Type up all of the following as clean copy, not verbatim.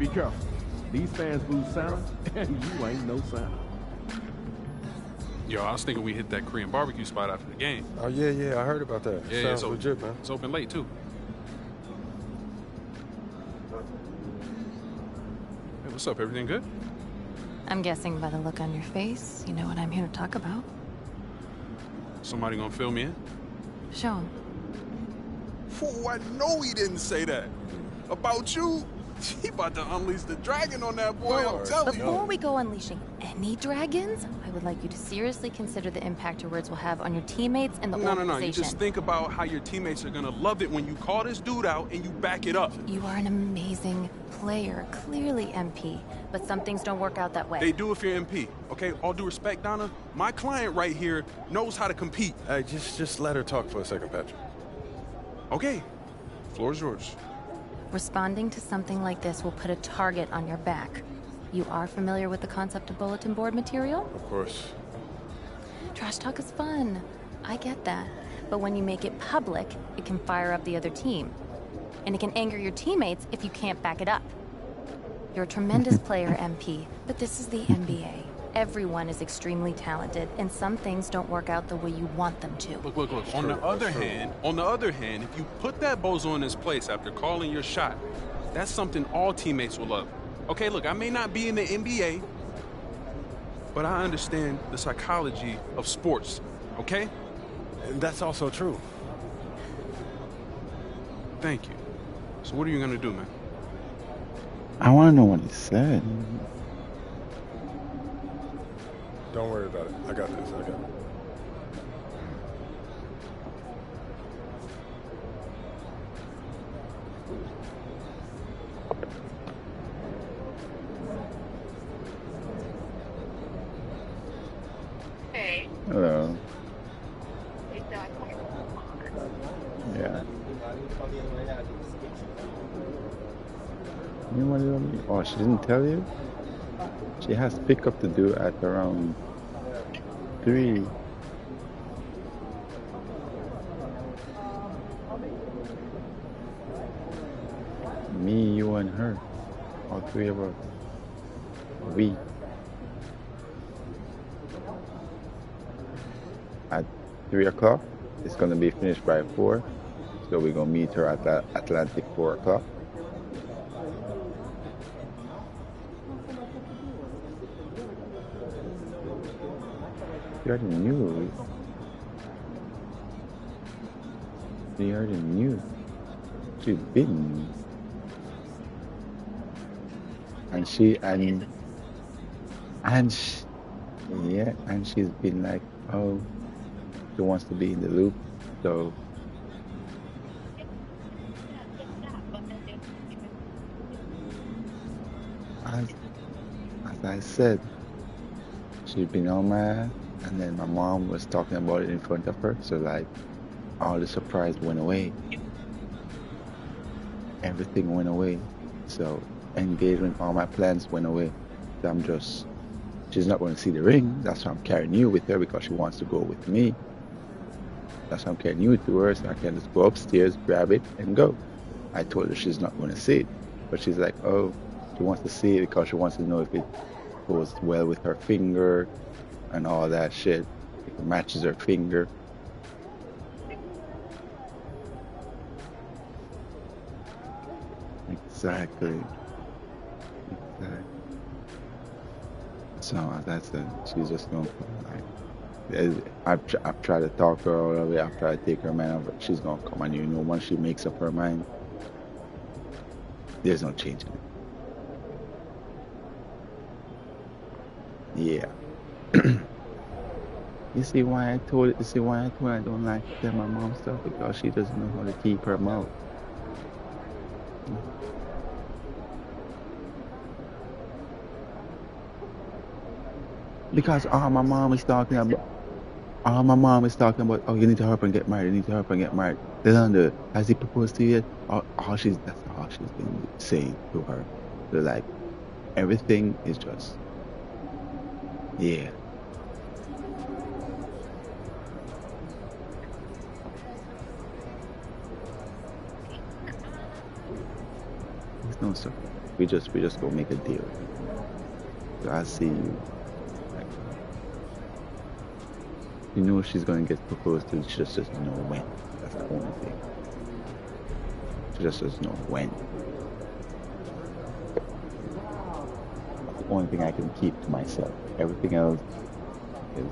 be careful. These fans boo Santa, and you ain't no Santa. Yo, I was thinking we hit that Korean barbecue spot after the game. Oh, yeah, I heard about that. Yeah, Sounds legit, man. It's open late, too. Hey, what's up? Everything good? I'm guessing by the look on your face, you know what I'm here to talk about. Somebody gonna fill me in? Show him. Fool, I know he didn't say that. About you? He about to unleash the dragon on that boy, I'm telling you. Before we go unleashing any dragons, I would like you to seriously consider the impact your words will have on your teammates and the organization. No. You just think about how your teammates are gonna love it when you call this dude out and you back it up. You are an amazing player, clearly MP, but some things don't work out that way. They do if you're MP, okay? All due respect, Donna, my client right here knows how to compete. Hey, just let her talk for a second, Patrick. Okay, floor is yours. Responding to something like this will put a target on your back. You are familiar with the concept of bulletin board material? Of course. Trash talk is fun. I get that. But when you make it public, it can fire up the other team. And it can anger your teammates if you can't back it up. You're a tremendous player, MP, but this is the NBA. Everyone is extremely talented, and some things don't work out the way you want them to. Look. On the other hand, if you put that bozo in his place after calling your shot, that's something all teammates will love. Okay, look, I may not be in the NBA, but I understand the psychology of sports, okay? And that's also true. Thank you. So what are you gonna do, man? I want to know what he said. Don't worry about it. I got this. Hey. Hello. Yeah. You want to tell me? Oh, she didn't tell you? She has pickup to do at around 3. Me, you, and her. All 3 of us. We. At 3 o'clock. It's going to be finished by 4. So we're going to meet her at the Atlantic 4 o'clock. You already knew. You already knew. She's been. And she's been like, oh, she wants to be in the loop. So as I said, she's been on my ass. And then my mom was talking about it in front of her, so like all the surprise went away. Everything went away. So engagement, all my plans went away. So she's not going to see the ring. That's why I'm carrying you with her, because she wants to go with me. That's why I'm carrying you to her, so I can just go upstairs, grab it, and go. I told her she's not going to see it. But she's like, oh, she wants to see it because she wants to know if it goes well with her finger and all that shit. It matches her finger. Exactly. So as I said, she's just going to I've tried to talk to her all the way. I've tried to take her mind over. She's going to come, and you know, once she makes up her mind, there's no changing it. Yeah. You see why I told her I don't like to tell my mom stuff? Because she doesn't know how to keep her mouth. Because all my mom is talking about, oh, you need to help and get married, They don't do it. Has he proposed to you yet? That's all she's been saying to her. So like, everything is just, yeah. No, sir. We just go make a deal. So I see you. Like, you know she's gonna get proposed to. She just doesn't know when. That's the only thing. She just doesn't know when. That's the only thing I can keep to myself. Everything else is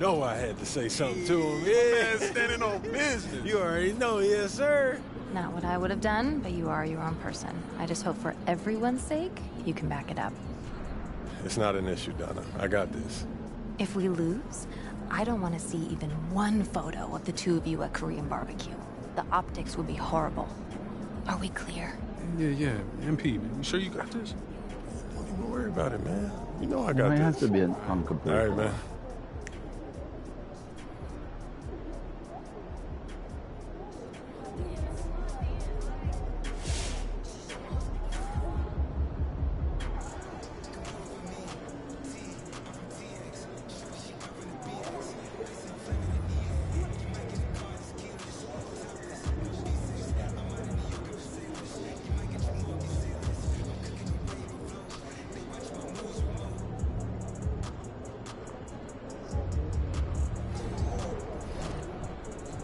No, I had to say something to him. Man, Yeah. standing on business. You already know, yes, sir. Not what I would have done, but you are your own person. I just hope for everyone's sake, you can back it up. It's not an issue, Donna. I got this. If we lose, I don't want to see even one photo of the two of you at Korean barbecue. The optics would be horrible. Are we clear? Yeah. MP, man. You sure you got this? Don't even worry about it, man. You know I It got has this. to be an anchor All break. right, man.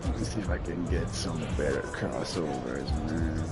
Let's see if I can get some better crossovers, man.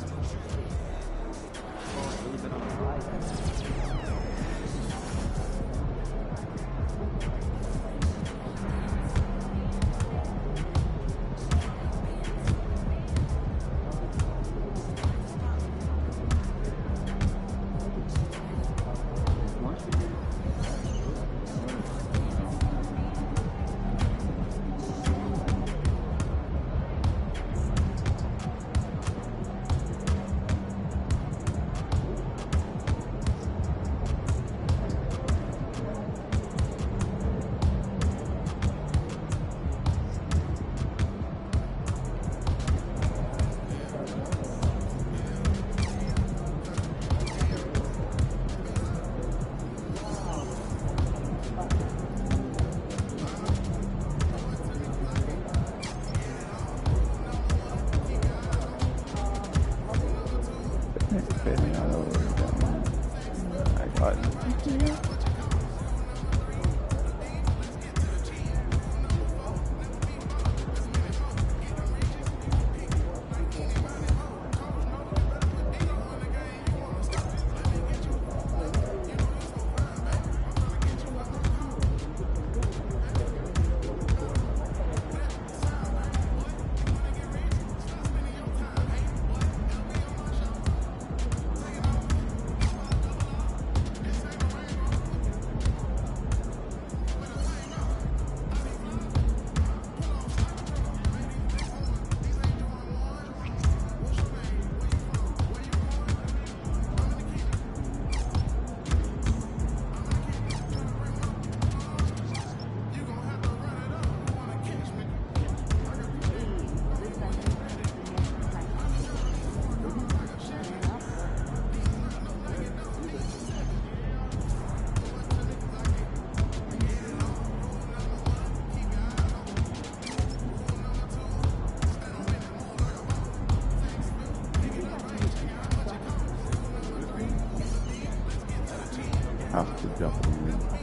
I got it. Have to jump in.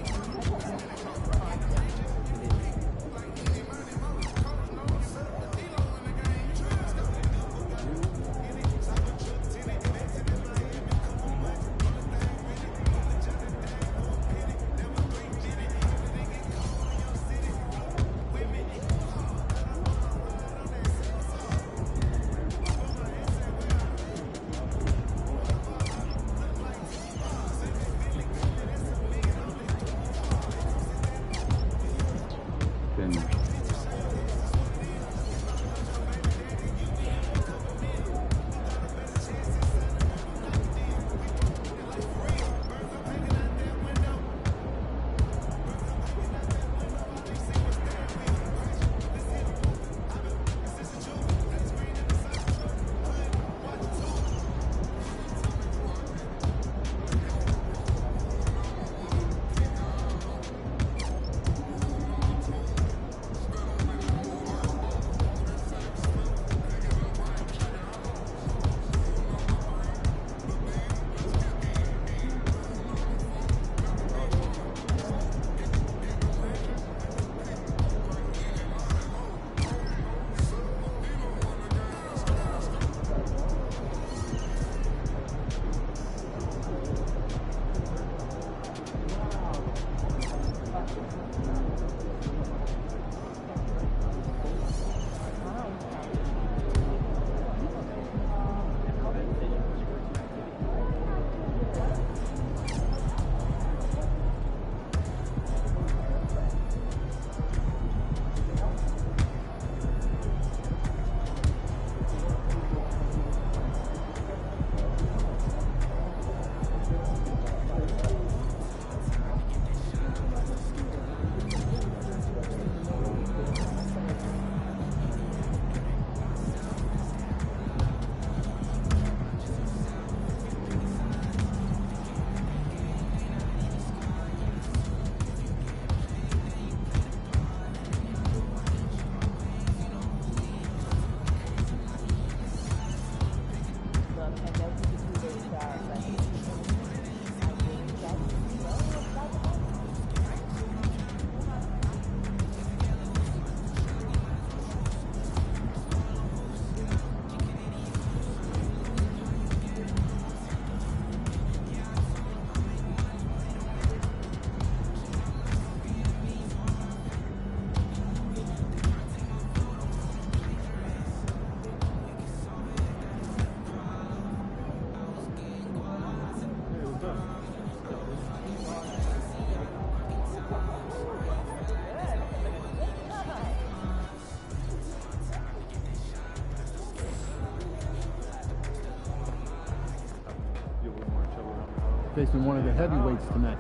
facing one of the heavyweights tonight.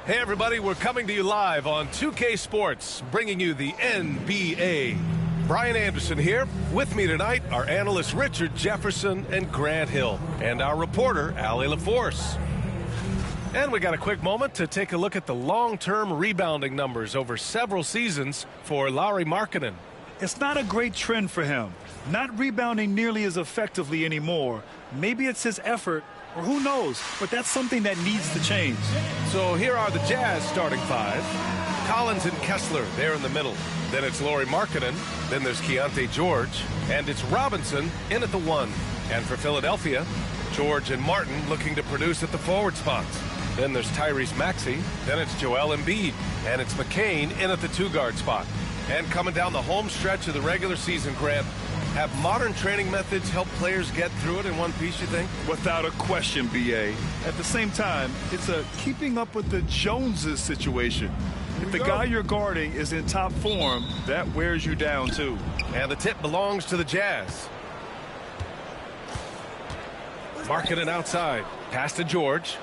Hey everybody, we're coming to you live on 2K Sports, bringing you the NBA. Brian Anderson here. With me tonight are analysts Richard Jefferson and Grant Hill, and our reporter, Allie LaForce. And we got a quick moment to take a look at the long-term rebounding numbers over several seasons for Lauri Markkanen. It's not a great trend for him. Not rebounding nearly as effectively anymore. Maybe it's his effort, or who knows, but that's something that needs to change. So here are the Jazz starting five. Collins and Kessler, there in the middle. Then it's Lauri Markkanen. Then there's Keontae George. And it's Robinson in at the one. And for Philadelphia, George and Martin looking to produce at the forward spots. Then there's Tyrese Maxey. Then it's Joel Embiid. And it's McCain in at the two-guard spot. And coming down the home stretch of the regular season, Grant, have modern training methods helped players get through it in one piece, you think? Without a question, B.A. At the same time, it's a keeping up with the Joneses situation. If the guy you're guarding is in top form, that wears you down, too. And the tip belongs to the Jazz. Markkanen outside. Pass to George.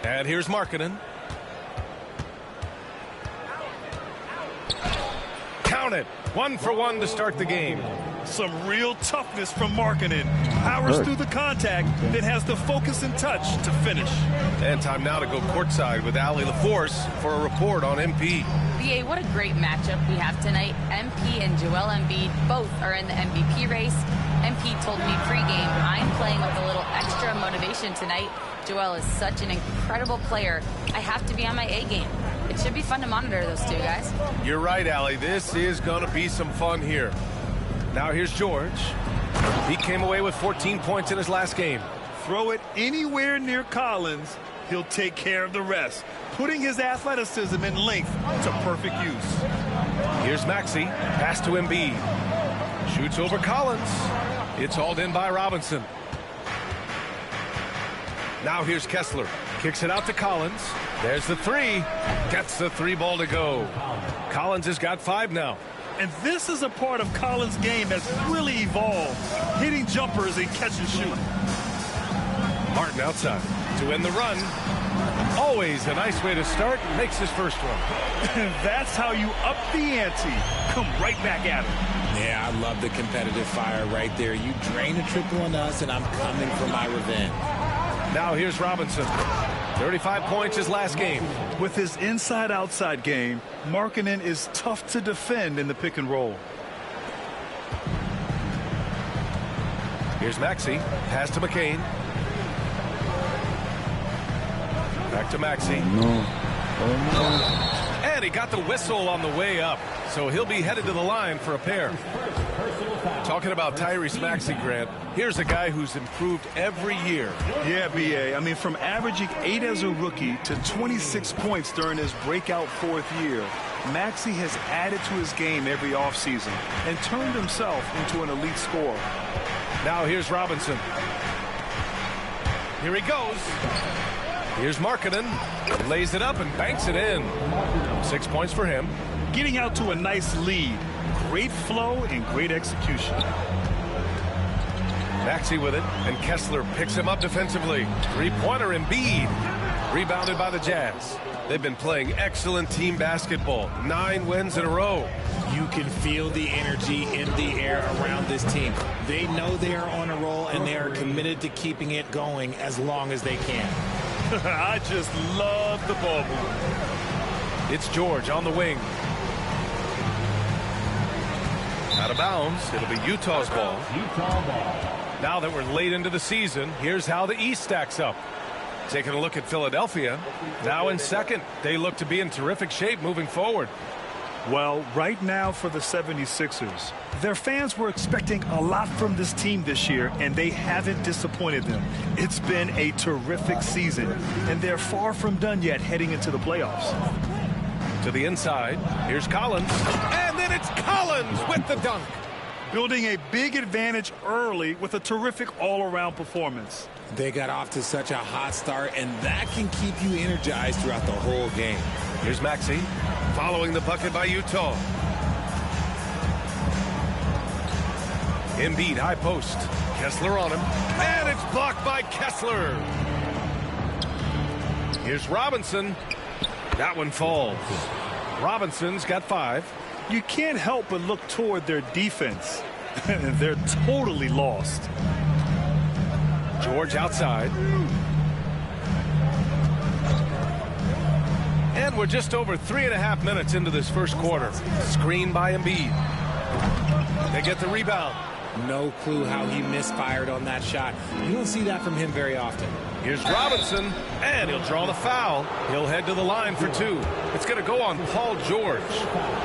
And here's Markkanen. Count it. 1-for-1 to start the game. Some real toughness from Markkanen. Powers through the contact, then has the focus and touch to finish. And time now to go courtside with Allie LaForce for a report on MP. BA, what a great matchup we have tonight. MP and Joel Embiid both are in the MVP race. MP told me pregame, I'm playing with a little extra motivation tonight. Joel is such an incredible player. I have to be on my A game. It should be fun to monitor those two guys. You're right, Allie. This is going to be some fun here. Now here's George. He came away with 14 points in his last game. Throw it anywhere near Collins, he'll take care of the rest, putting his athleticism and length to perfect use. Here's Maxey. Pass to Embiid. Shoots over Collins. It's hauled in by Robinson. Now here's Kessler. Kicks it out to Collins. There's the three. Gets the three ball to go. Collins has got 5 now. And this is a part of Collins' game that's really evolved, hitting jumpers and catch and shoot. Martin outside to end the run. Always a nice way to start. Makes his first one. That's how you up the ante. Come right back at him. Yeah, I love the competitive fire right there. You drain a triple on us, and I'm coming for my revenge. Now here's Robinson. 35 points his last game. With his inside-outside game, Markkanen is tough to defend in the pick and roll. Here's Maxey. Pass to McCain. Back to Maxey. And he got the whistle on the way up. So he'll be headed to the line for a pair. Talking about Tyrese Maxey, Grant, Here's a guy who's improved every year. Yeah, B.A. I mean, from averaging 8 as a rookie to 26 points during his breakout 4th year, Maxey has added to his game every offseason and turned himself into an elite scorer. Now here's Robinson. Here he goes. Here's Markkanen. Lays it up and banks it in. 6 points for him. Getting out to a nice lead. Great flow and great execution. Maxey with it, and Kessler picks him up defensively. Three-pointer Embiid. Rebounded by the Jazz. They've been playing excellent team basketball. 9 wins in a row. You can feel the energy in the air around this team. They know they are on a roll, and they are committed to keeping it going as long as they can. I just love the ball movement. It's George on the wing. Out of bounds. It'll be Utah's ball. Now that we're late into the season, here's how the East stacks up. Taking a look at Philadelphia. Now in second. They look to be in terrific shape moving forward. Well, right now for the 76ers, their fans were expecting a lot from this team this year, and they haven't disappointed them. It's been a terrific season, and they're far from done yet heading into the playoffs. To the inside. Here's Collins. And then it's Collins with the dunk. Building a big advantage early with a terrific all-around performance. They got off to such a hot start, and that can keep you energized throughout the whole game. Here's Maxey. Following the bucket by Utah. Embiid high post. Kessler on him. And it's blocked by Kessler. Here's Robinson. That one falls. Robinson's got 5. You can't help but look toward their defense. They're totally lost. George outside. And we're just over 3.5 minutes into this first quarter. Screen by Embiid. They get the rebound. No clue how he misfired on that shot. You don't see that from him very often. Here's Robinson, and he'll draw the foul. He'll head to the line for 2. It's going to go on Paul George.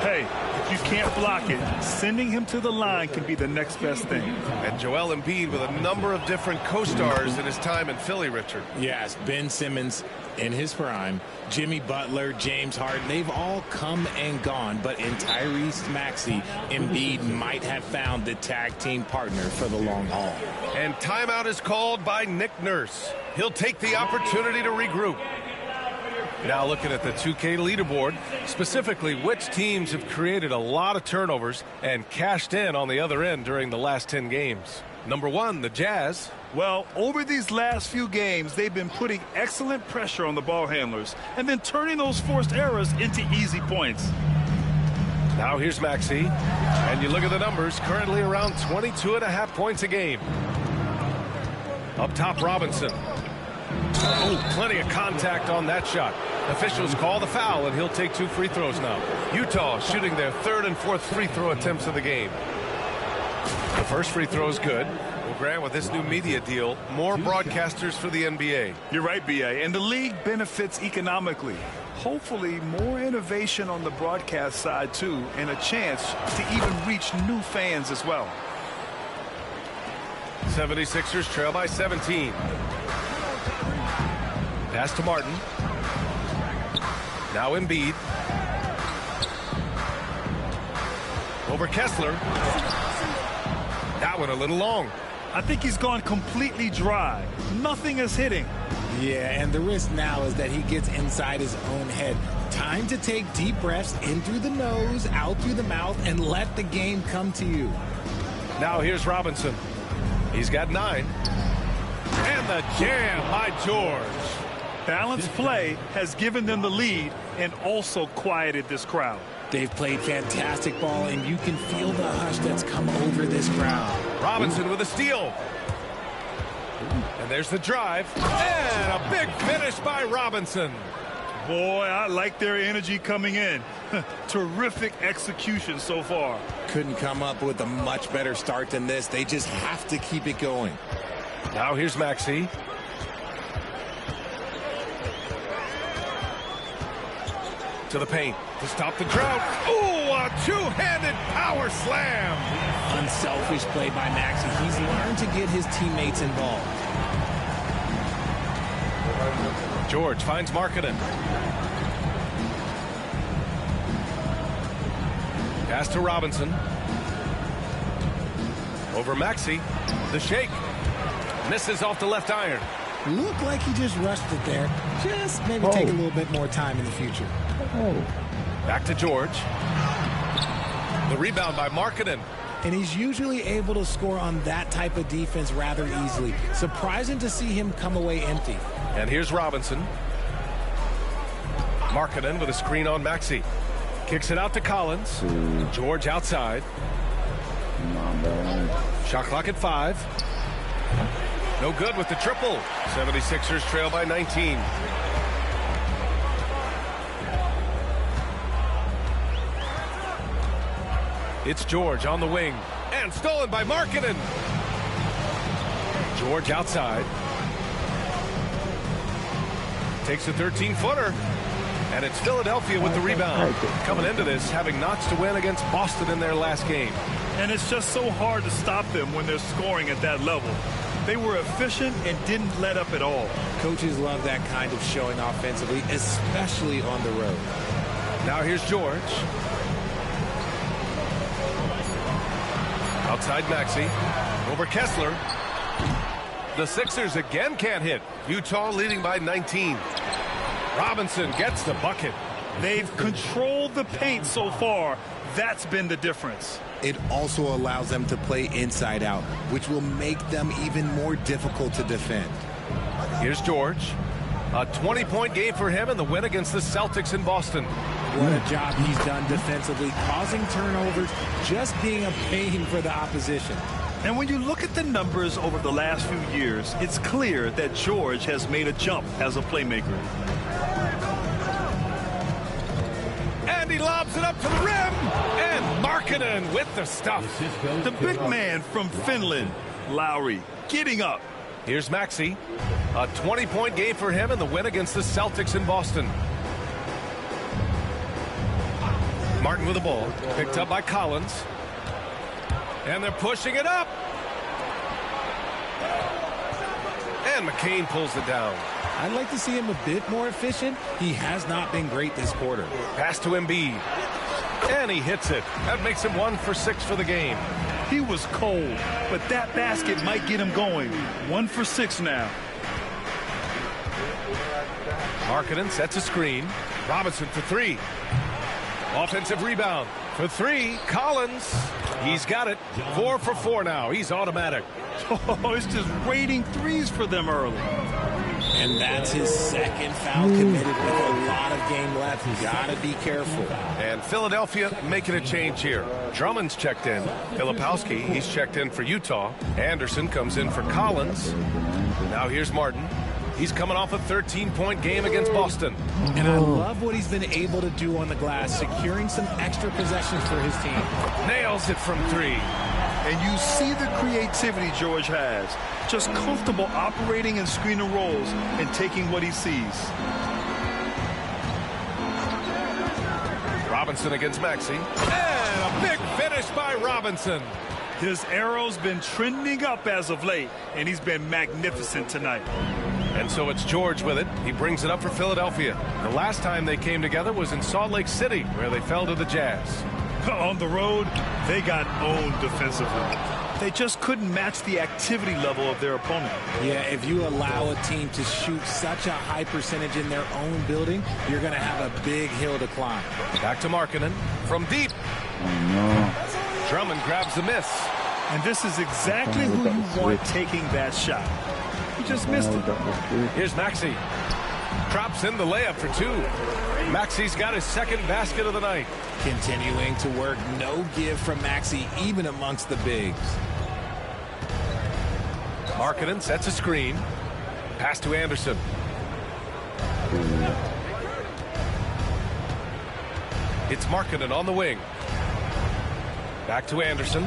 Hey, if you can't block it, sending him to the line can be the next best thing. And Joel Embiid with a number of different co-stars in his time in Philly, Richard. Yes, Ben Simmons in his prime, Jimmy Butler, James Harden, they've all come and gone, but in Tyrese Maxey, Embiid might have found the tag team partner for the long haul. And timeout is called by Nick Nurse. He'll take the opportunity to regroup. Now looking at the 2K leaderboard, specifically which teams have created a lot of turnovers and cashed in on the other end during the last 10 games. Number 1, the Jazz. Well, over these last few games, they've been putting excellent pressure on the ball handlers and then turning those forced errors into easy points. Now here's Maxey. And you look at the numbers, currently around 22.5 points a game. Up top, Robinson. Oh, plenty of contact on that shot. Officials call the foul, and he'll take 2 free throws now. Utah shooting their 3rd and 4th free throw attempts of the game. The first free throw is good. Well, Grant, with this new media deal, more broadcasters for the NBA. You're right, B.A., and the league benefits economically. Hopefully, more innovation on the broadcast side, too, and a chance to even reach new fans as well. 76ers trail by 17. Pass to Martin. Now Embiid. Over Kessler. That one a little long. I think he's gone completely dry. Nothing is hitting. Yeah, and the risk now is that he gets inside his own head. Time to take deep breaths in through the nose, out through the mouth, and let the game come to you. Now here's Robinson. He's got 9. And the jam by George. Balanced play has given them the lead and also quieted this crowd. They've played fantastic ball, and you can feel the hush that's come over this crowd. Robinson with a steal. And there's the drive. And a big finish by Robinson. Boy, I like their energy coming in. Terrific execution so far. Couldn't come up with a much better start than this. They just have to keep it going. Now here's Maxey. To the paint to stop the drought. Ooh, a two-handed power slam. Unselfish play by Maxey. He's learned to get his teammates involved. George finds Markkanen. Pass to Robinson. Over Maxey. The shake. Misses off the left iron. Looked like he just rushed it there. Just maybe take a little bit more time in the future. Back to George. The rebound by Markkanen. And he's usually able to score on that type of defense rather easily. Surprising to see him come away empty. And here's Robinson. Markkanen with a screen on Maxey. Kicks it out to Collins. George outside. Shot clock at 5. No good with the triple. 76ers trail by 19. It's George on the wing. And stolen by Markkanen. George outside. Takes a 13-footer. And it's Philadelphia with the rebound. Coming into this, having notched to win against Boston in their last game. And it's just so hard to stop them when they're scoring at that level. They were efficient and didn't let up at all. Coaches love that kind of showing offensively, especially on the road. Now here's George. Outside Maxey. Over Kessler. The Sixers again can't hit. Utah leading by 19. Robinson gets the bucket. They've controlled the paint so far. That's been the difference. It also allows them to play inside out, which will make them even more difficult to defend. Here's George. A 20-point game for him in the win against the Celtics in Boston. What a job he's done defensively, causing turnovers, just being a pain for the opposition. And when you look at the numbers over the last few years, it's clear that George has made a jump as a playmaker. And he lobs it up to the rim. And Markkanen with the stuff. The big man from Finland, Lowry, getting up. Here's Maxey. A 20-point game for him in the win against the Celtics in Boston. Martin with the ball. Picked up by Collins. And they're pushing it up. And McCain pulls it down. I'd like to see him a bit more efficient. He has not been great this quarter. Pass to Embiid. And he hits it. That makes him 1 for 6 for the game. He was cold, but that basket might get him going. 1 for 6 now. Markkanen sets a screen. Robinson for 3. Offensive rebound for 3. Collins. He's got it. 4 for 4 now. He's automatic. Oh, it's just raining threes for them early. And that's his second foul committed with a lot of game left. You gotta be careful. And Philadelphia making a change here. Drummond's checked in. Filipowski, he's checked in for Utah. Anderson comes in for Collins. Now here's Martin. He's coming off a 13-point game against Boston. And I love what he's been able to do on the glass, securing some extra possessions for his team. Nails it from 3. And you see the creativity George has. Just comfortable operating in screen and rolls and taking what he sees. Robinson against Maxey. And a big finish by Robinson. His arrow's been trending up as of late, and he's been magnificent tonight. And so it's George with it. He brings it up for Philadelphia. The last time they came together was in Salt Lake City, where they fell to the Jazz. On the road, they got owned defensively. They just couldn't match the activity level of their opponent. Yeah, if you allow a team to shoot such a high percentage in their own building, you're going to have a big hill to climb. Back to Markkanen from deep. Drummond grabs the miss. And this is exactly who you want taking that shot. He just missed it. Here's Maxey. Drops in the layup for 2. Maxey's got his second basket of the night. Continuing to work, no give from Maxey, even amongst the bigs. Markkanen sets a screen. Pass to Anderson. It's Markkanen on the wing. Back to Anderson.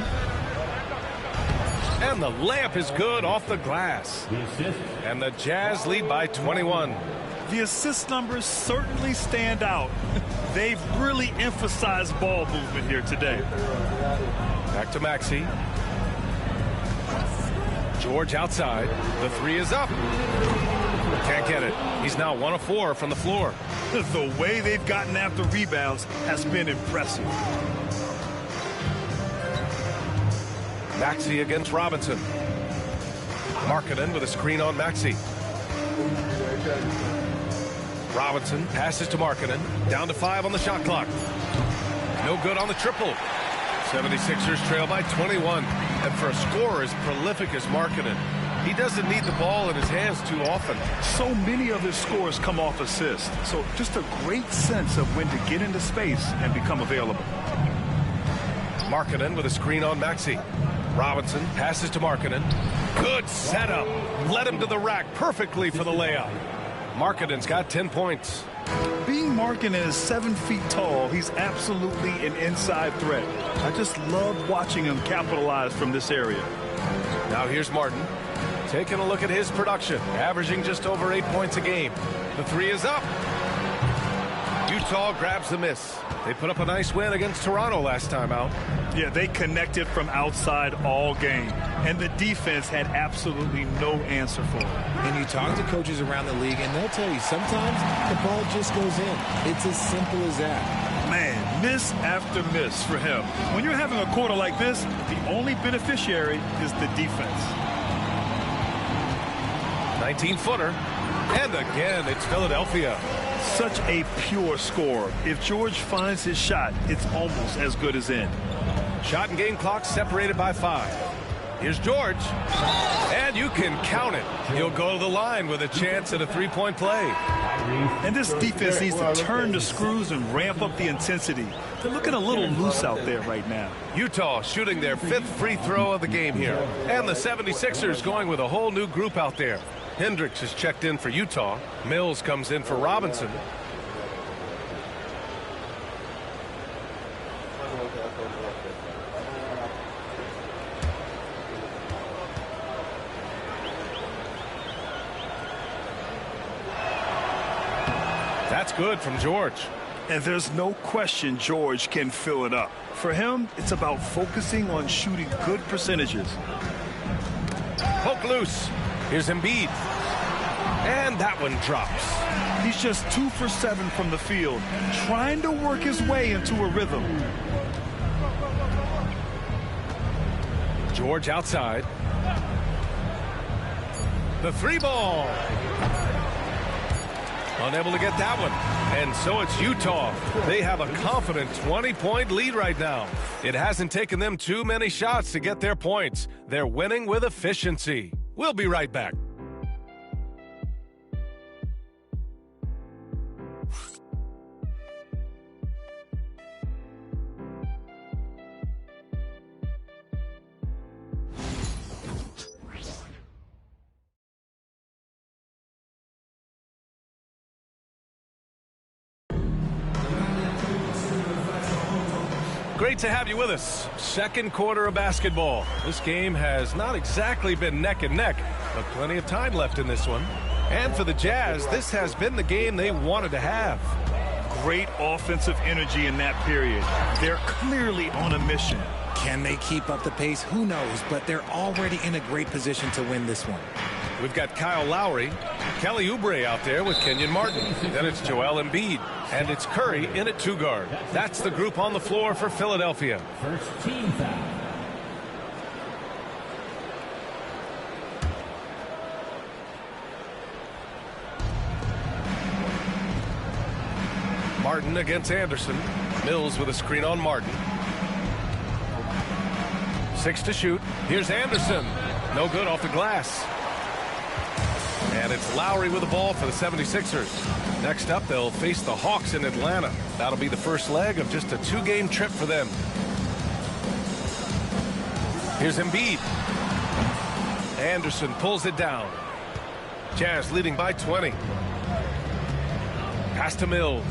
And the layup is good off the glass. And the Jazz lead by 21. The assist numbers certainly stand out. They've really emphasized ball movement here today. Back to Maxey. George outside. The three is up. Can't get it. He's now 1 of 4 from the floor. The way they've gotten after rebounds has been impressive. Maxey against Robinson. Markkanen with a screen on Maxey. Robinson passes to Markkanen. Down to 5 on the shot clock. No good on the triple. 76ers trail by 21. And for a scorer as prolific as Markkanen, he doesn't need the ball in his hands too often. So many of his scores come off assists. So just a great sense of when to get into space and become available. Markkanen with a screen on Maxey. Robinson passes to Markkanen. Good setup. Led him to the rack perfectly for the layup. Markkanen's got 10 points. Being Markkanen is 7 feet tall, he's absolutely an inside threat. I just love watching him capitalize from this area. Now here's Martin. Taking a look at his production, averaging just over 8 points a game. The three is up. Utah grabs the miss. They put up a nice win against Toronto last time out. Yeah, they connected from outside all game, and the defense had absolutely no answer for it. And you talk to coaches around the league, and they'll tell you sometimes the ball just goes in. It's as simple as that. Man, miss after miss for him. When you're having a quarter like this, the only beneficiary is the defense. 19-footer. And again, it's Philadelphia. Such a pure score. If George finds his shot, it's almost as good as in. Shot and game clock separated by 5. Here's George. And you can count it. He'll go to the line with a chance at a three-point play. And this defense needs to turn the screws and ramp up the intensity. They're looking a little loose out there right now. Utah shooting their 5th free throw of the game here. And the 76ers going with a whole new group out there. Hendricks is checked in for Utah. Mills comes in for Robinson. That's good from George. And there's no question George can fill it up. For him, it's about focusing on shooting good percentages. Poke loose. Here's Embiid. And that one drops. He's just 2 for 7 from the field, trying to work his way into a rhythm. George outside. The 3-ball. Unable to get that one. And so it's Utah. They have a confident 20-point lead right now. It hasn't taken them too many shots to get their points. They're winning with efficiency. We'll be right back. Great to have you with us. Second quarter of basketball. This game has not exactly been neck and neck, but plenty of time left in this one. And for the Jazz, this has been the game they wanted to have. Great offensive energy in that period. They're clearly on a mission. Can they keep up the pace? Who knows, but they're already in a great position to win this one. We've got Kyle Lowry, Kelly Oubre out there with Kenyon Martin. Then it's Joel Embiid, and it's Curry in at 2 guard. That's the group on the floor for Philadelphia. First team foul. Martin against Anderson. Mills with a screen on Martin. 6 to shoot. Here's Anderson. No good off the glass. And it's Lowry with the ball for the 76ers. Next up, they'll face the Hawks in Atlanta. That'll be the first leg of just a 2-game trip for them. Here's Embiid. Anderson pulls it down. Jazz leading by 20. Pass to Mills.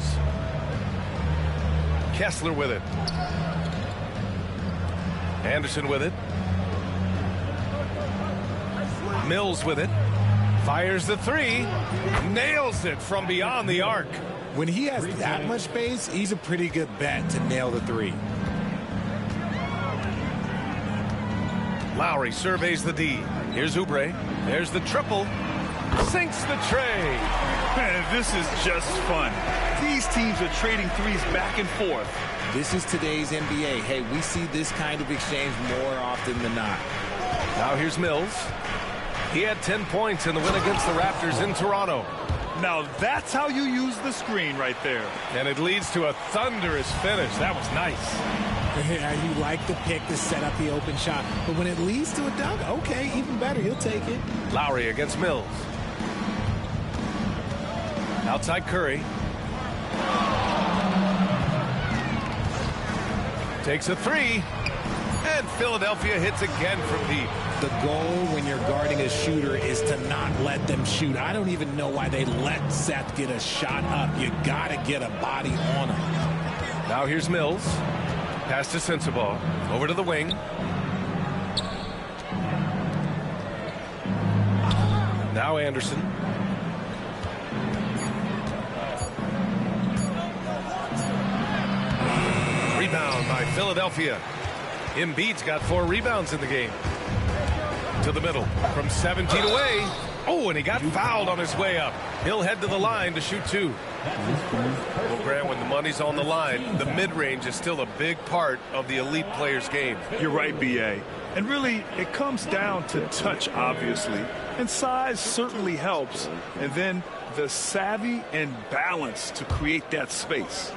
Kessler with it. Anderson with it. Mills with it. Fires the three. Nails it from beyond the arc. When he has that much space, he's a pretty good bet to nail the three. Lowry surveys the D. Here's Oubre. There's the triple. Sinks the tray. Man, this is just fun. These teams are trading threes back and forth. This is today's NBA. Hey, we see this kind of exchange more often than not. Now here's Mills. He had 10 points in the win against the Raptors in Toronto. Now that's how you use the screen right there. And it leads to a thunderous finish. That was nice. You like the pick to set up the open shot. But when it leads to a dunk, okay, even better. You'll take it. Lowry against Mills. Outside Curry. Takes a three. And Philadelphia hits again from deep. The goal when you're guarding a shooter is to not let them shoot. I don't even know why they let Seth get a shot up. You got to get a body on him. Now here's Mills. Pass to Sensabaugh. Over to the wing. Now Anderson. Rebound by Philadelphia. Embiid's got 4 rebounds in the game. To the middle. From 17 away. Oh, and he got fouled on his way up. He'll head to the line to shoot 2. Well, Grant, when the money's on the line, the mid-range is still a big part of the elite player's game. You're right, B.A. And really, it comes down to touch, obviously. And size certainly helps. And then the savvy and balance to create that space.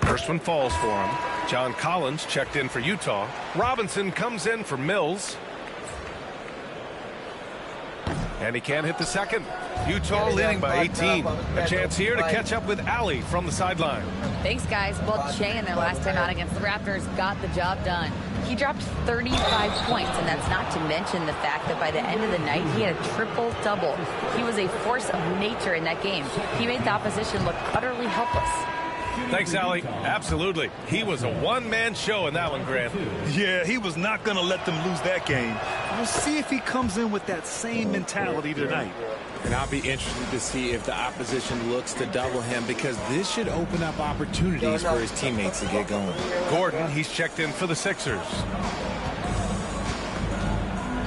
First one falls for him. John Collins checked in for Utah. Robinson comes in for Mills. And he can't hit the second. Utah leading by 18. A chance here to catch up with Allie from the sideline. Thanks, guys. Well, Che in their last time out against the Raptors got the job done. He dropped 35 points, and that's not to mention the fact that by the end of the night, he had a triple-double. He was a force of nature in that game. He made the opposition look utterly helpless. Thanks, Allie. Absolutely. He was a one-man show in that one, Grant. Yeah, he was not going to let them lose that game. We'll see if he comes in with that same mentality tonight. And I'll be interested to see if the opposition looks to double him, because this should open up opportunities for his teammates to get going. Gordon, he's checked in for the Sixers.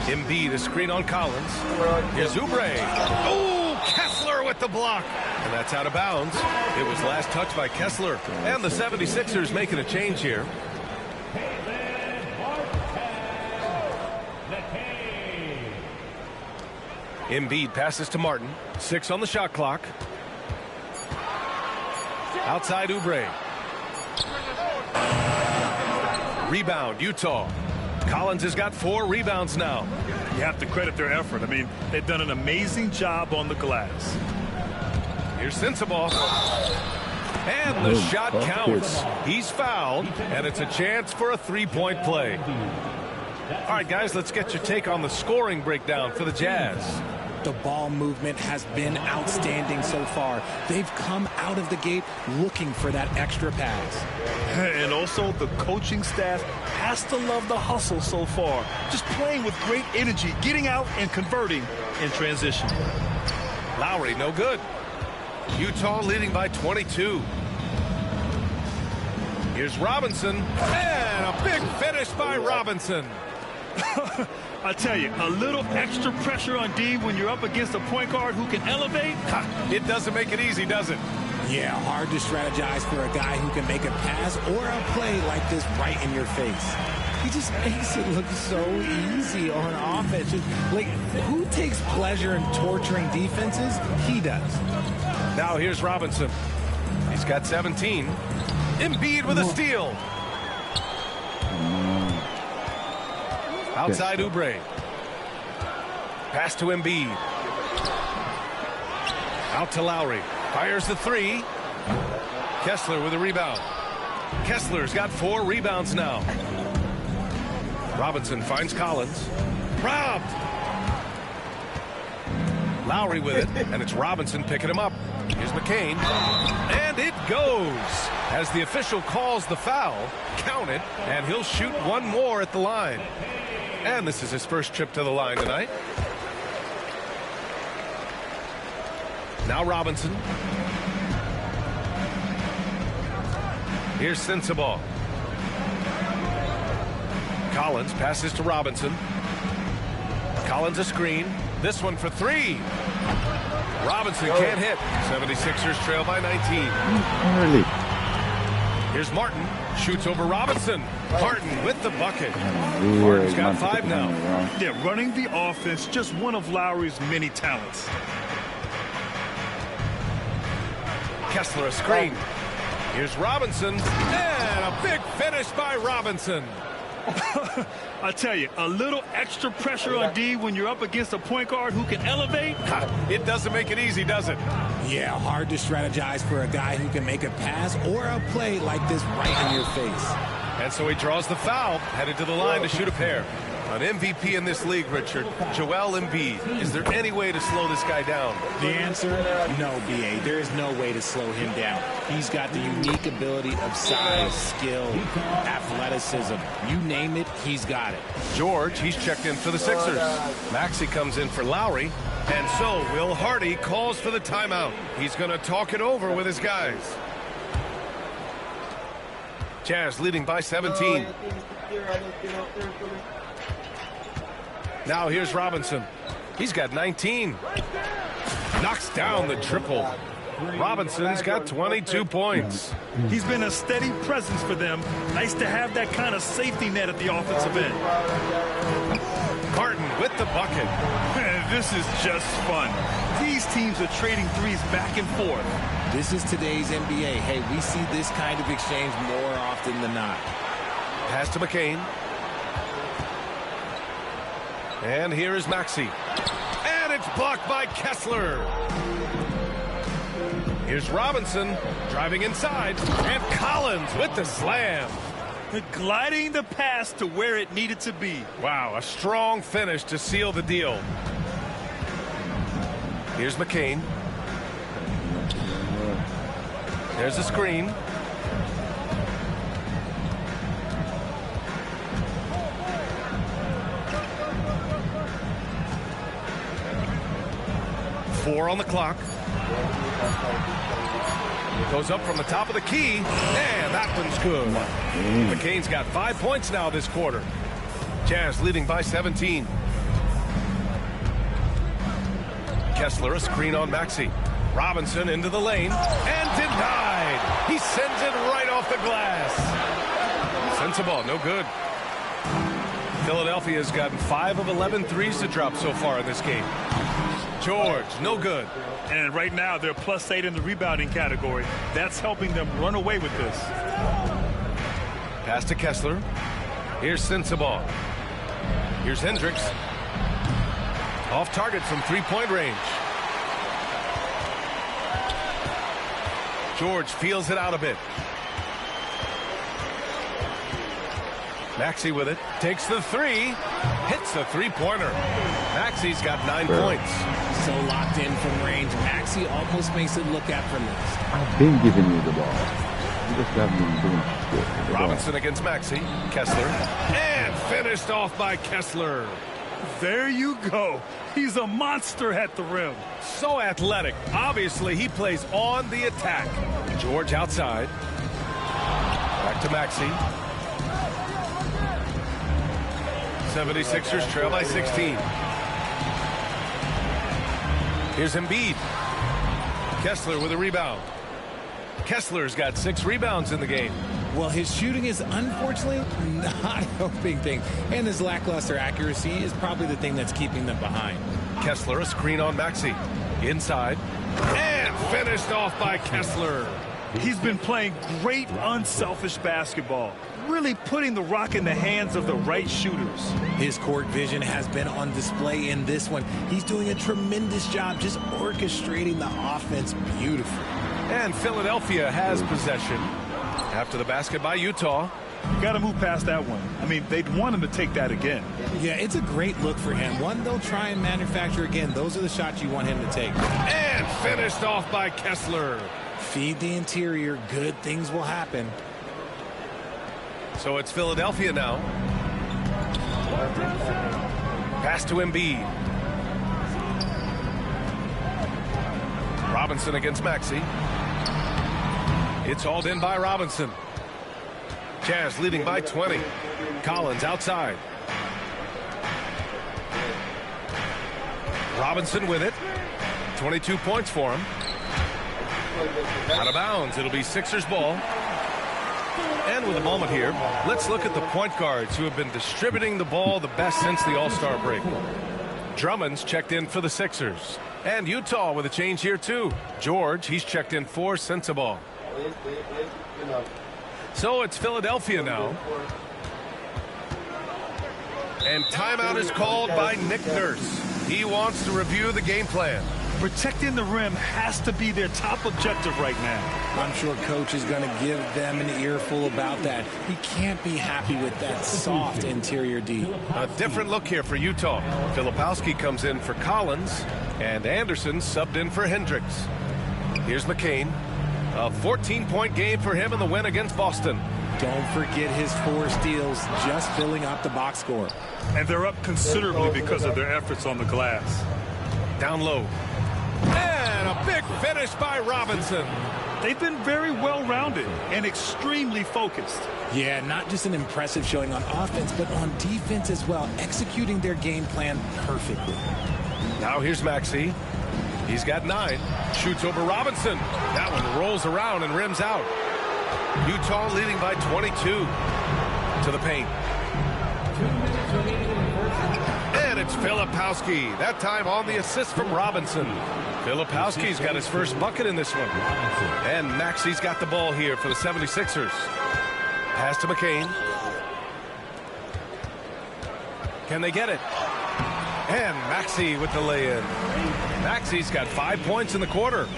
Embiid, a screen on Collins. Here's Oubre. Oh, Kessler with the block. And that's out of bounds. It was last touched by Kessler. And the 76ers making a change here. Embiid passes to Martin. 6 on the shot clock. Outside Oubre. Rebound, Utah. Collins has got 4 rebounds now. You have to credit their effort. I mean, they've done an amazing job on the glass. Here's Sensabaugh. And the shot counts. He's fouled, and it's a chance for a three-point play. All right, guys, let's get your take on the scoring breakdown for the Jazz. The ball movement has been outstanding so far. They've come out of the gate looking for that extra pass. And also, the coaching staff has to love the hustle so far. Just playing with great energy, getting out and converting in transition. Lowry, no good. Utah leading by 22. Here's Robinson. And a big finish by Robinson. I tell you, a little extra pressure on D when you're up against a point guard who can elevate. It doesn't make it easy, does it? Yeah, hard to strategize for a guy who can make a pass or a play like this right in your face. He just makes it look so easy on offense. Like, who takes pleasure in torturing defenses? He does. Now here's Robinson. He's got 17. Embiid with a steal. Outside Oubre. Pass to Embiid. Out to Lowry. Fires the three. Kessler with a rebound. Kessler's got 4 rebounds now. Robinson finds Collins. Robbed. Lowry with it, and it's Robinson picking him up. Here's McCain, and it goes. As the official calls the foul, count it, and he'll shoot one more at the line. And this is his first trip to the line tonight. Now Robinson. Here's Sensabaugh. Collins passes to Robinson. Collins a screen. This one for three. Robinson can't hit. 76ers trail by 19. Early. Here's Martin. Shoots over Robinson. Martin with the bucket. Really Martin's got 5 now. Yeah, running the offense, just one of Lowry's many talents. Kessler a screen. Here's Robinson. And a big finish by Robinson. I tell you, a little extra pressure on D when you're up against a point guard who can elevate. It doesn't make it easy, does it? Yeah, hard to strategize for a guy who can make a pass or a play like this right in your face. And so he draws the foul, headed to the line to shoot a pair. An MVP in this league, Richard, Joel Embiid. Is there any way to slow this guy down? The answer, no, B.A. There is no way to slow him down. He's got the unique ability of size, skill, athleticism. You name it, he's got it. George, he's checked in for the Sixers. Maxey comes in for Lowry. And so Will Hardy calls for the timeout. He's going to talk it over with his guys. Jazz leading by 17. Now here's Robinson. He's got 19. Knocks down the triple. Robinson's got 22 points. He's been a steady presence for them. Nice to have that kind of safety net at the offensive end. Martin with the bucket. Man, this is just fun. These teams are trading threes back and forth. This is today's NBA. Hey, we see this kind of exchange more often than not. Pass to McCain. And here is Maxey. And it's blocked by Kessler. Here's Robinson driving inside. And Collins with the slam. Gliding the pass to where it needed to be. Wow, a strong finish to seal the deal. Here's McCain. There's a screen. Four on the clock. Goes up from the top of the key, and that one's good. McCain's got 5 points now this quarter. Jazz leading by 17. Kessler a screen on Maxey. Robinson into the lane, and denied. He sends it right off the glass. Sensabaugh, no good. Philadelphia's gotten 5 of 11 threes to drop so far in this game. George, no good. And right now, they're +8 in the rebounding category. That's helping them run away with this. Pass to Kessler. Here's Sensabaugh. Here's Hendricks. Off target from three-point range. George feels it out a bit. Maxey with it. Takes the three. Hits the three-pointer. Maxey's got 9 points. So locked in from range. Maxey almost makes it look effortless. I've been giving you the ball. You just haven't been doing it. Robinson against Maxey. Kessler. And finished off by Kessler. There you go. He's a monster at the rim. So athletic. Obviously, he plays on the attack. George outside. Back to Maxey. 76ers trail by 16. Here's Embiid. Kessler with a rebound. Kessler's got 6 rebounds in the game. Well, his shooting is unfortunately not helping things. And his lackluster accuracy is probably the thing that's keeping them behind. Kessler, a screen on Maxey. Inside. And finished off by Kessler. He's been playing great, unselfish basketball. Really putting the rock in the hands of the right shooters. His court vision has been on display in this one. He's doing a tremendous job just orchestrating the offense beautifully. And Philadelphia has possession. After the basket by Utah. You got to move past that one. I mean, they'd want him to take that again. Yeah, it's a great look for him. One they'll try and manufacture again. Those are the shots you want him to take. And finished off by Kessler. Feed the interior. Good things will happen. So it's Philadelphia now. Pass to Embiid. Robinson against Maxey. It's hauled in by Robinson. Jazz leading by 20. Collins outside. Robinson with it. 22 points for him. Out of bounds. It'll be Sixers ball. And with a moment here, let's look at the point guards who have been distributing the ball the best since the All-Star break. Drummond's checked in for the Sixers. And Utah with a change here too. George, he's checked in for Sensabaugh. So it's Philadelphia now. And timeout is called by Nick Nurse. He wants to review the game plan. Protecting the rim has to be their top objective right now. I'm sure Coach is going to give them an earful about that. He can't be happy with that soft interior D. A different look here for Utah. Filipowski comes in for Collins, and Anderson subbed in for Hendricks. Here's McCain. A 14-point game for him in the win against Boston. Don't forget his 4 steals, just filling up the box score. And they're up considerably because of their efforts on the glass. Down low. And a big finish by Robinson. They've been very well-rounded and extremely focused. Yeah, not just an impressive showing on offense, but on defense as well, executing their game plan perfectly. Now here's Maxey. He's got 9. Shoots over Robinson. That one rolls around and rims out. Utah leading by 22. To the paint. And it's Filipowski. That time on the assist from Robinson. Filipowski's got his first bucket in this one. And Maxey's got the ball here for the 76ers. Pass to McCain. Can they get it? And Maxey with the lay-in. Maxey's got 5 points in the quarter.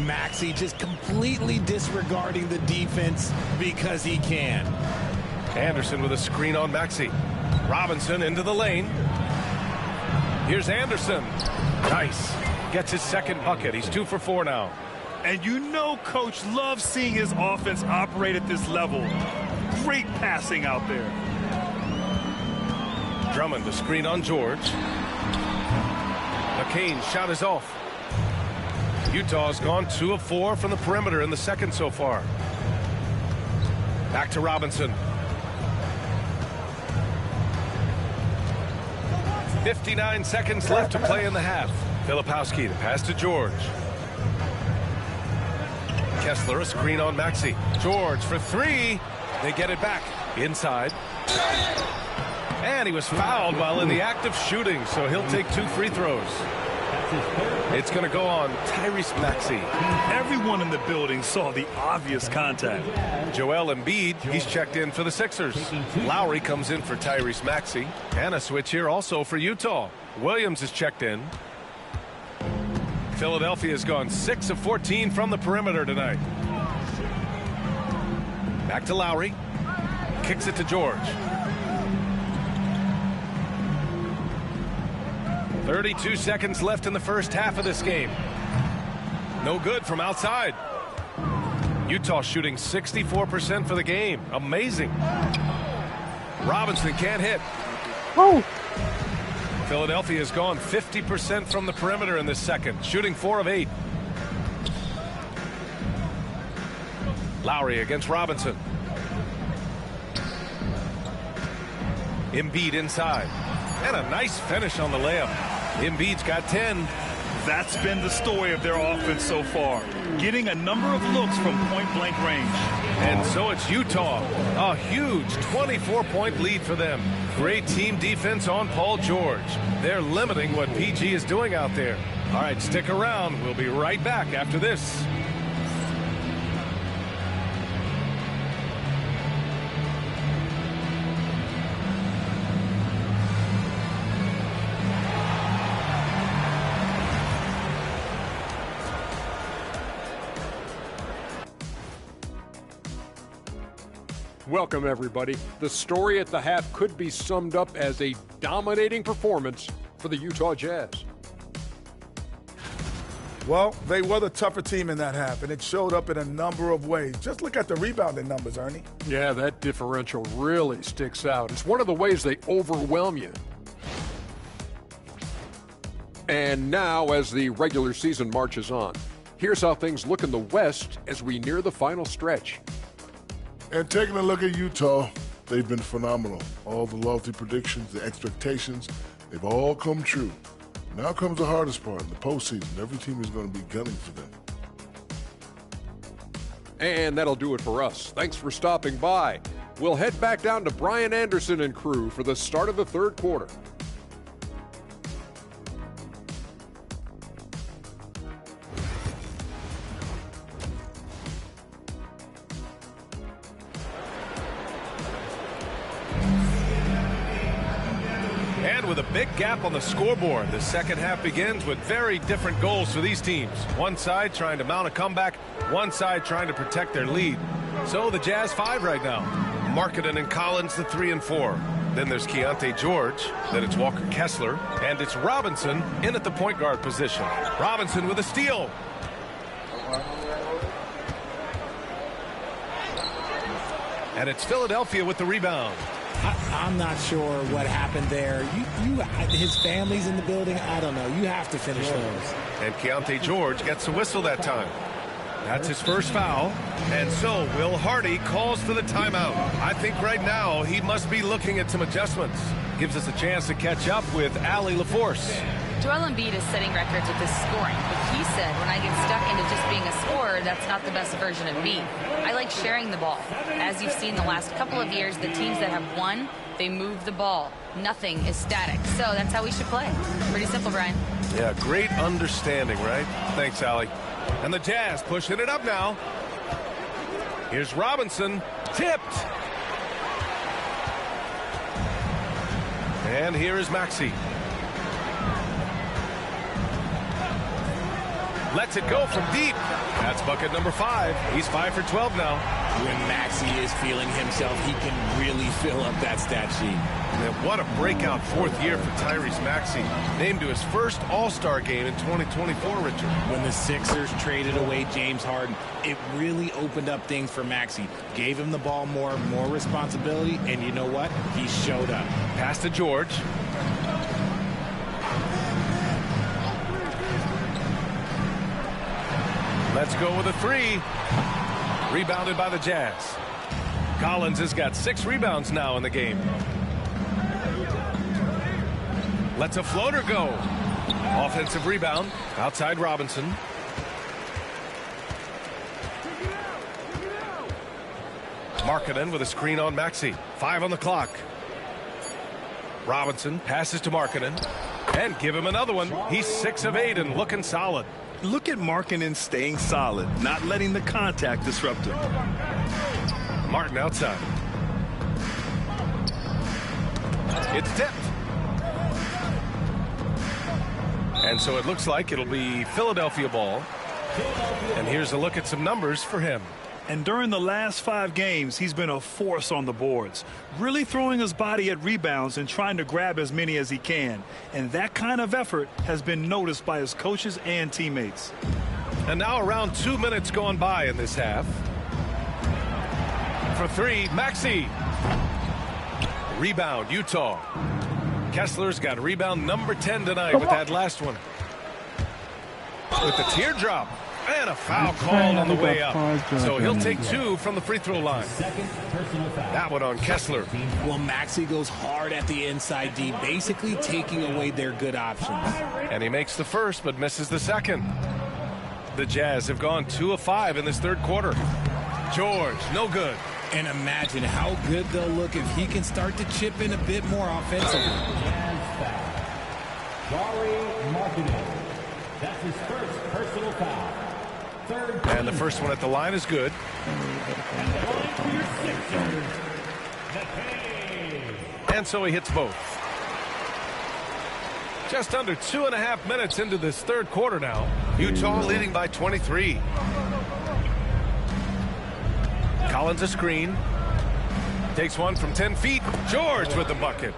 Maxey just completely disregarding the defense because he can. Anderson with a screen on Maxey. Robinson into the lane. Here's Anderson. Nice. Gets his second bucket. He's 2 for 4 now. And you know Coach loves seeing his offense operate at this level. Great passing out there. Drummond, the screen on George. McCain's shot is off. Utah's gone 2 of 4 from the perimeter in the second so far. Back to Robinson. 59 seconds left to play in the half. Filipowski to pass to George. Kessler, a screen on Maxey. George for 3. They get it back. Inside. And he was fouled while in the act of shooting, so he'll take 2 free throws. It's going to go on Tyrese Maxey. Everyone in the building saw the obvious contact. Joel Embiid, he's checked in for the Sixers. Lowry comes in for Tyrese Maxey. And a switch here also for Utah. Williams is checked in. Philadelphia's gone 6 of 14 from the perimeter tonight. Back to Lowry. Kicks it to George. 32 seconds left in the first half of this game. No good from outside. Utah shooting 64% for the game. Amazing. Robinson can't hit. Oh. Philadelphia has gone 50% from the perimeter in this second, shooting 4 of 8. Lowry against Robinson. Embiid inside. And a nice finish on the layup. Embiid's got 10. That's been the story of their offense so far. Getting a number of looks from point-blank range. And so it's Utah. A huge 24-point lead for them. Great team defense on Paul George. They're limiting what PG is doing out there. All right, stick around. We'll be right back after this. Welcome, everybody. The story at the half could be summed up as a dominating performance for the Utah Jazz. Well, they were the tougher team in that half, and it showed up in a number of ways. Just look at the rebounding numbers, Ernie. Yeah, that differential really sticks out. It's one of the ways they overwhelm you. And now, as the regular season marches on, here's how things look in the West as we near the final stretch. And taking a look at Utah, they've been phenomenal. All the lofty predictions, the expectations, they've all come true. Now comes the hardest part, in the postseason. Every team is going to be gunning for them. And that'll do it for us. Thanks for stopping by. We'll head back down to Brian Anderson and crew for the start of the third quarter. With a big gap on the scoreboard, the second half begins with very different goals for these teams. One side trying to mount a comeback, one side trying to protect their lead. So the Jazz 5 right now. Markkanen and Collins, the 3 and 4. Then there's Keontae George. Then it's Walker Kessler. And it's Robinson in at the point guard position. Robinson with a steal. And it's Philadelphia with the rebound. I'm not sure what happened there. His family's in the building. I don't know. You have to finish those. And Keontae George gets a whistle that time. That's his first foul. And so Will Hardy calls for the timeout. I think right now he must be looking at some adjustments. Gives us a chance to catch up with Allie LaForce. Joel Embiid is setting records with his scoring, but he said, when I get stuck into just being a scorer, that's not the best version of me. I like sharing the ball. As you've seen the last couple of years, the teams that have won, they move the ball. Nothing is static. So that's how we should play. Pretty simple, Brian. Yeah, great understanding, right? Thanks, Allie. And the Jazz pushing it up now. Here's Robinson, tipped. And here is Maxey. Lets it go from deep. That's bucket number 5. He's 5 for 12 now. When Maxey is feeling himself, he can really fill up that stat sheet. And what a breakout 4th year for Tyrese Maxey. Named to his first All-Star game in 2024, Richard. When the Sixers traded away James Harden, it really opened up things for Maxey. Gave him the ball more responsibility, and you know what? He showed up. Pass to George. Let's go with a 3. Rebounded by the Jazz. Collins has got 6 rebounds now in the game. Lets a floater go. Offensive rebound. Outside Robinson. Markkanen with a screen on Maxey. 5 on the clock. Robinson passes to Markkanen. And give him another one. He's 6 of 8 and looking solid. Look at Markkanen staying solid, not letting the contact disrupt him. Martin outside. It's tipped. And so it looks like it'll be Philadelphia ball. And here's a look at some numbers for him. And during the last 5 games, he's been a force on the boards, really throwing his body at rebounds and trying to grab as many as he can. And that kind of effort has been noticed by his coaches and teammates. And now around 2 minutes going by in this half. For 3, Maxey. Rebound, Utah. Kessler's got rebound number 10 tonight with that last one. With the teardrop. And a foul called on the way up. So he'll take 2 from the free throw line. That one on Kessler. Well, Maxey goes hard at the inside D, basically taking away their good options. And he makes the first, but misses the second. The Jazz have gone 2 of 5 in this third quarter. George, no good. And imagine how good they'll look if he can start to chip in a bit more offensively. That's his first personal foul. And the first one at the line is good. And so he hits both. Just under 2.5 minutes into this third quarter now. Utah leading by 23. Collins a screen. Takes one from 10 feet. George with the bucket.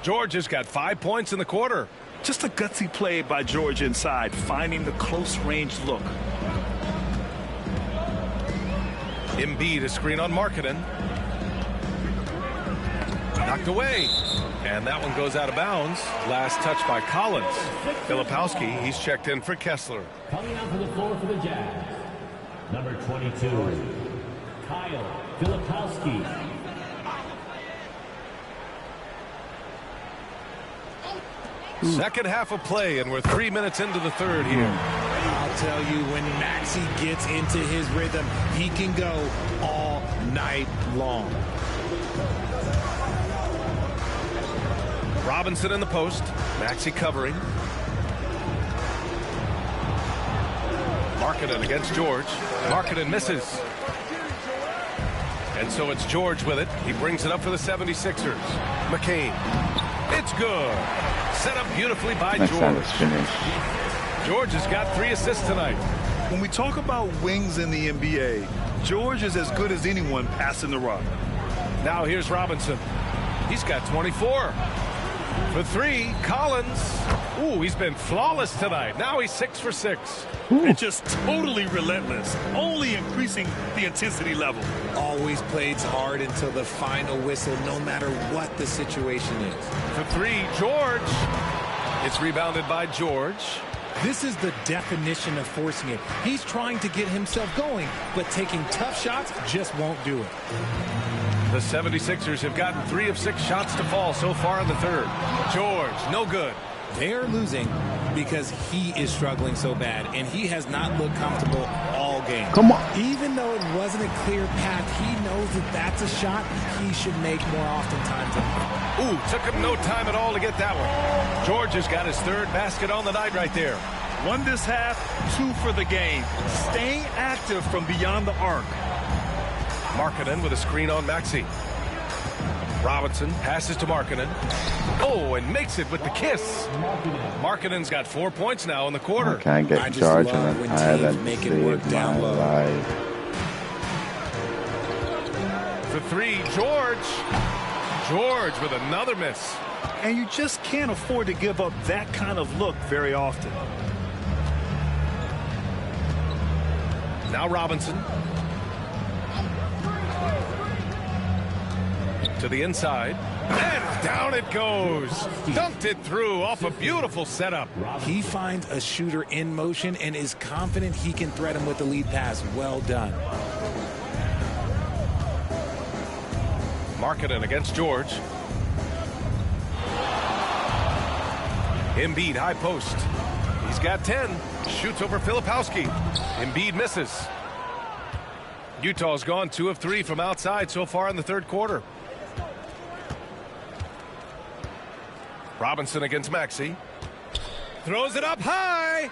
George has got 5 points in the quarter. Just a gutsy play by George inside, finding the close-range look. Embiid, a screen on Markkanen. Knocked away. And that one goes out of bounds. Last touch by Collins. Filipowski, he's checked in for Kessler. Coming out to the floor for the Jazz, number 22, Kyle Filipowski. Second half of play, and we're 3 minutes into the third here. I'll tell you, when Maxey gets into his rhythm, he can go all night long. Robinson in the post. Maxey covering. Markkanen against George. Markkanen misses. And so it's George with it. He brings it up for the 76ers. McCain. It's good. Set up beautifully by George. George has got 3 assists tonight. When we talk about wings in the NBA, George is as good as anyone passing the rock. Now here's Robinson. He's got 24. For 3, Collins. Ooh, he's been flawless tonight. Now he's 6 for 6. And just totally relentless, only increasing the intensity level. Always plays hard until the final whistle, no matter what the situation is. For 3, George. It's rebounded by George. This is the definition of forcing it. He's trying to get himself going, but taking tough shots just won't do it. The 76ers have gotten 3 of 6 shots to fall so far in the third. George, no good. They're losing because he is struggling so bad, and he has not looked comfortable all game. Come on. Even though it wasn't a clear path, he knows that that's a shot he should make more oftentimes. Ooh, took him no time at all to get that one. George has got his 3rd basket on the night right there. 1 this half, 2 for the game. Staying active from beyond the arc. Markkanen with a screen on Maxey. Robinson passes to Markkanen. Oh, and makes it with the kiss. Markkanen's got 4 points now in the quarter. I can't get George on an island. Make it work down low. Life. For 3, George. George with another miss. And you just can't afford to give up that kind of look very often. Now Robinson. To the inside. And down it goes. Dunked it through off a beautiful setup. He finds a shooter in motion and is confident he can threat him with the lead pass. Well done. Markkanen against George. Embiid high post. He's got 10. Shoots over Filipowski. Embiid misses. Utah's gone 2 of 3 from outside so far in the third quarter. Robinson against Maxey. Throws it up high.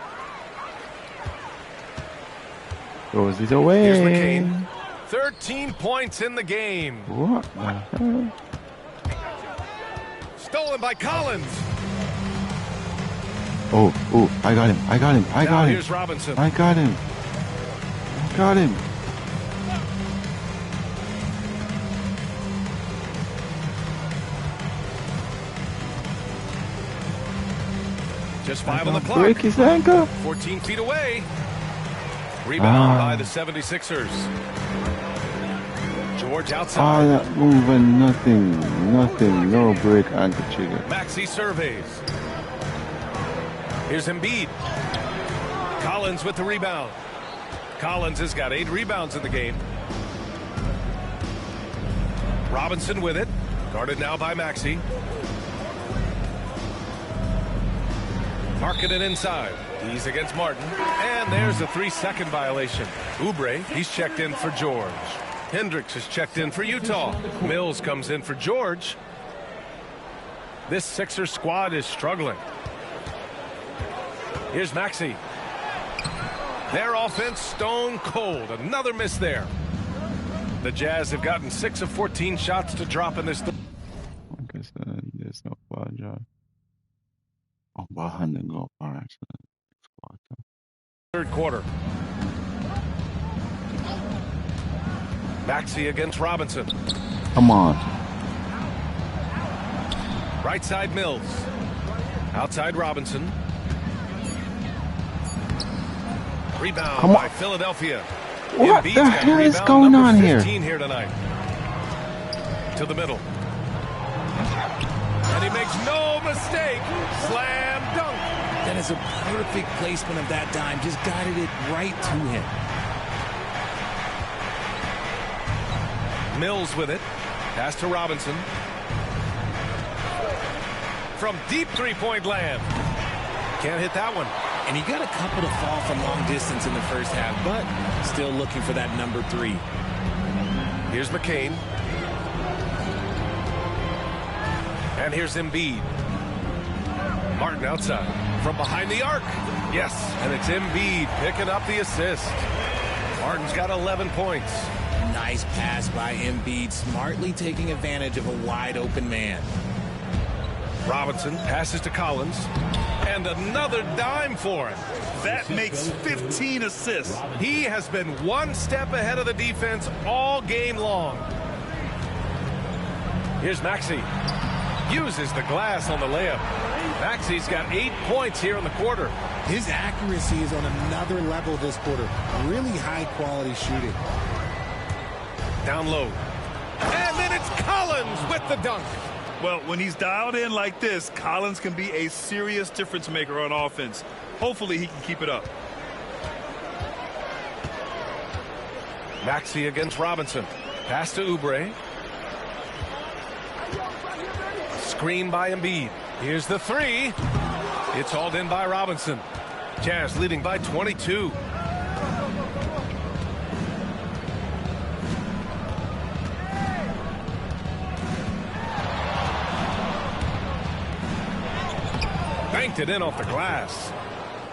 Throws it away. Here's McCain. 13 points in the game. What the hell? Stolen by Collins. Oh, I got him. I got him. I got him. Here's Robinson. I got him. I got him. Just 5 on the clock. Break his ankle. 14 feet away. Rebound by the 76ers. George outside. That move and nothing. No break ankle trigger. Maxey surveys. Here's Embiid. Collins with the rebound. Collins has got 8 rebounds in the game. Robinson with it. Guarded now by Maxey. Markkanen inside. He's against Martin. And there's a 3-second violation. Oubre, he's checked in for George. Hendricks is checked in for Utah. Mills comes in for George. This Sixers squad is struggling. Here's Maxey. Their offense stone cold. Another miss there. The Jazz have gotten 6 of 14 shots to drop in this. Okay, so there's no ball job. Oh, ball handling go. All right. So third quarter. Maxey against Robinson. Come on. Right side Mills. Outside Robinson. Rebound by Philadelphia. What Embiid's the got hell is rebound going number on here? 15 here tonight. To the middle. And he makes no mistake. Slam dunk. That is a perfect placement of that dime. Just guided it right to him. Mills with it. Pass to Robinson. From deep three-point land. Can't hit that one. And he got a couple to fall from long distance in the first half, but still looking for that number 3. Here's McCain. And here's Embiid. Martin outside. From behind the arc. Yes, and it's Embiid picking up the assist. Martin's got 11 points. Nice pass by Embiid, smartly taking advantage of a wide-open man. Robinson passes to Collins. And another dime for him. That makes 15 assists. He has been one step ahead of the defense all game long. Here's Maxey. Uses the glass on the layup. Maxey's got 8 points here in the quarter. His accuracy is on another level this quarter. Really high-quality shooting. Down low. And then it's Collins with the dunk. Well, when he's dialed in like this, Collins can be a serious difference maker on offense. Hopefully he can keep it up. Maxey against Robinson. Pass to Oubre. Screen by Embiid. Here's the 3. It's hauled in by Robinson. Jazz leading by 22. Banked it in off the glass.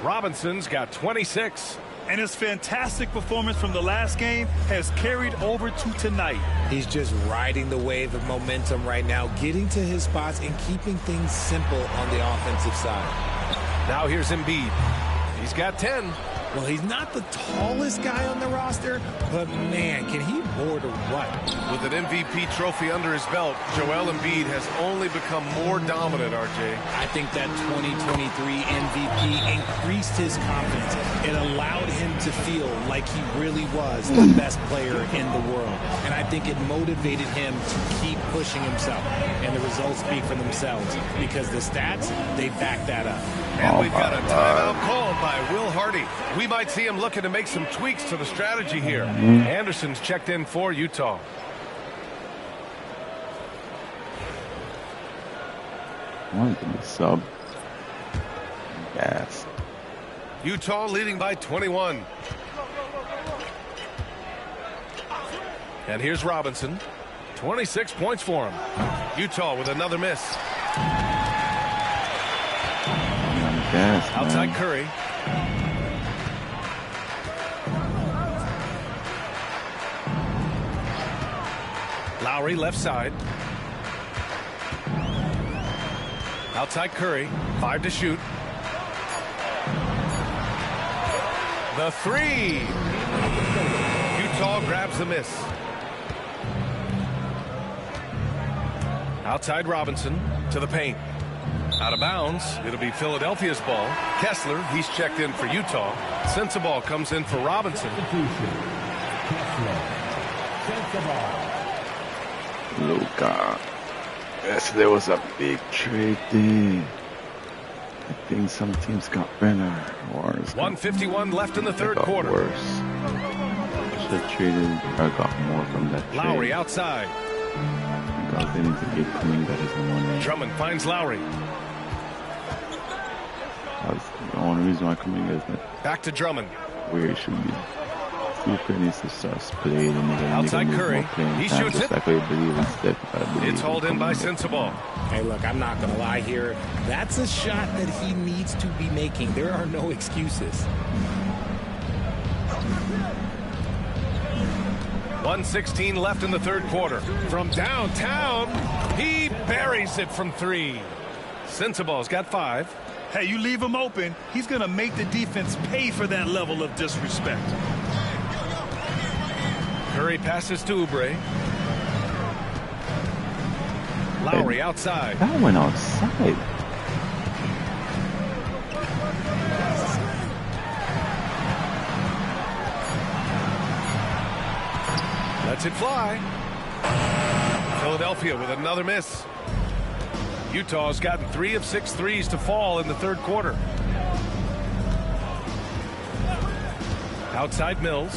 Robinson's got 26. And his fantastic performance from the last game has carried over to tonight. He's just riding the wave of momentum right now, getting to his spots and keeping things simple on the offensive side. Now here's Embiid. He's got 10. Well, he's not the tallest guy on the roster, but man, can he board or what? With an MVP trophy under his belt, Joel Embiid has only become more dominant, RJ. I think that 2023 MVP increased his confidence. It allowed him to feel like he really was the best player in the world. And I think it motivated him to keep pushing himself. And the results speak for themselves because the stats, they back that up. And we've got a timeout called by Will Hardy. We might see him looking to make some tweaks to the strategy here. Anderson's checked in for Utah. One to be sub. Yes. Utah leading by 21. And here's Robinson. 26 points for him. Utah with another miss. Yes, outside man. Curry. Lowry left side. Outside Curry. 5 to shoot. The 3. Utah grabs the miss. Outside Robinson to the paint. Out of bounds. It'll be Philadelphia's ball. Kessler, he's checked in for Utah. Sensabaugh comes in for Robinson. Luka. Yes, there was a big trade thing. I think some teams got better. 1:51 left in the third quarter. Worse. Should have traded or got more from that trade. Lowry outside. Because they need to get Kuminga his money. Drummond finds Lowry. That's the only reason why Kuminga is not back to Drummond. Where he should be. Steve needs to start playing. Outside Curry. He shoots it. Like It's hauled in by Sensabaugh. Hey, look, I'm not going to lie here. That's a shot that he needs to be making. There are no excuses. 1:16 left in the third quarter. From downtown, he buries it from 3. Sensabaugh's got 5. Hey, you leave him open, he's going to make the defense pay for that level of disrespect. Curry passes to Oubre. Lowry outside. That went outside. Lets it fly. Philadelphia with another miss. Utah's gotten 3 of 6 threes to fall in the third quarter. Outside Mills.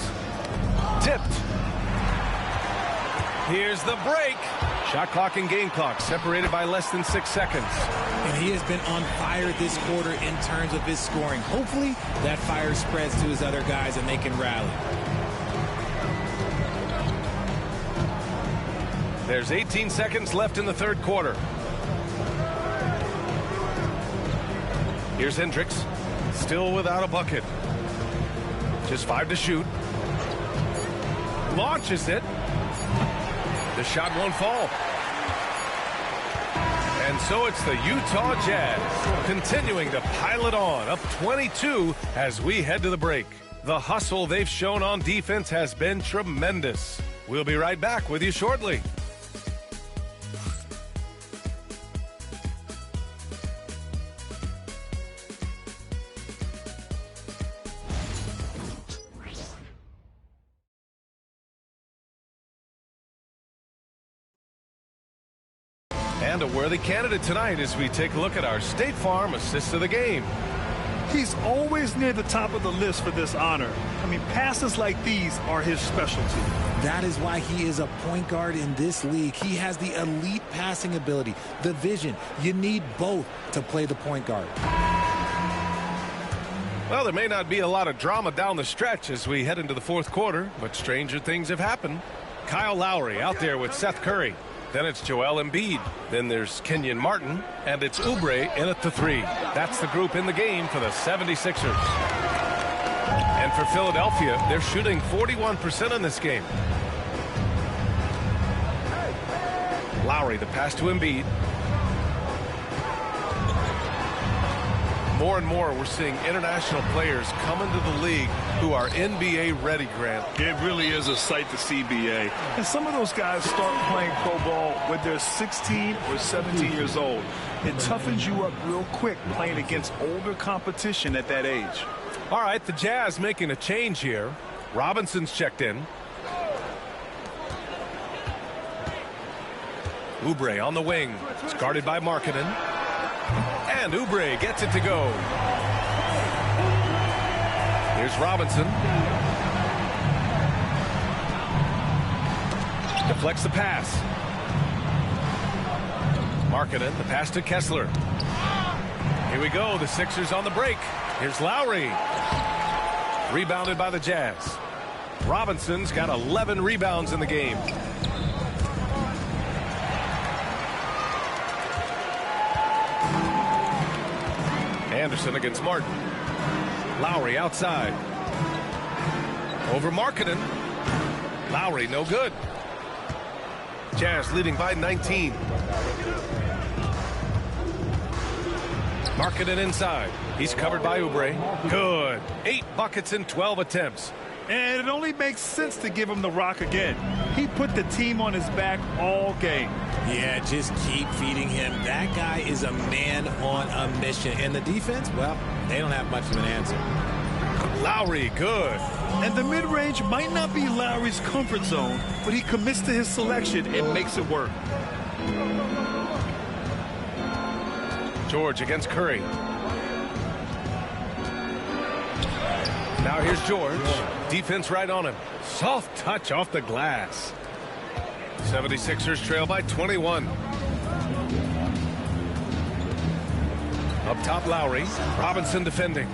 Tipped. Here's the break. Shot clock and game clock separated by less than 6 seconds. And he has been on fire this quarter in terms of his scoring. Hopefully that fire spreads to his other guys and they can rally. There's 18 seconds left in the third quarter. Here's Hendricks, still without a bucket. Just 5 to shoot. Launches it. The shot won't fall. And so it's the Utah Jazz continuing to pile it on, up 22 as we head to the break. The hustle they've shown on defense has been tremendous. We'll be right back with you shortly. And a worthy candidate tonight as we take a look at our State Farm assist of the game. He's always near the top of the list for this honor. I mean, passes like these are his specialty. That is why he is a point guard in this league. He has the elite passing ability, the vision. You need both to play the point guard. Well, there may not be a lot of drama down the stretch as we head into the fourth quarter, but stranger things have happened. Kyle Lowry out there with Seth Curry. Then it's Joel Embiid. Then there's Kenyon Martin. And it's Oubre in at the 3. That's the group in the game for the 76ers. And for Philadelphia, they're shooting 41% in this game. Lowry, the pass to Embiid. More and more, we're seeing international players come into the league who are NBA ready, Grant. It really is a sight to see, BA. And some of those guys start playing pro ball when they're 16 or 17 years old. It toughens you up real quick playing against older competition at that age. All right, the Jazz making a change here. Robinson's checked in. Oubre on the wing. It's guarded by Markkanen. And Oubre gets it to go. Here's Robinson. Deflects the pass. Markkanen, the pass to Kessler. Here we go, the Sixers on the break. Here's Lowry. Rebounded by the Jazz. Robinson's got 11 rebounds in the game. Anderson against Martin. Lowry outside. Over Markkanen. Lowry no good. Jazz leading by 19. Markkanen inside. He's covered by Oubre. Good. 8 buckets in 12 attempts. And it only makes sense to give him the rock again. He put the team on his back all game. Yeah, just keep feeding him. That guy is a man on a mission. And the defense, well, they don't have much of an answer. Lowry, good. And the mid-range might not be Lowry's comfort zone, but he commits to his selection and makes it work. George against Curry. Now here's George. Defense right on him. Soft touch off the glass. 76ers trail by 21. Up top, Lowry. Robinson defending.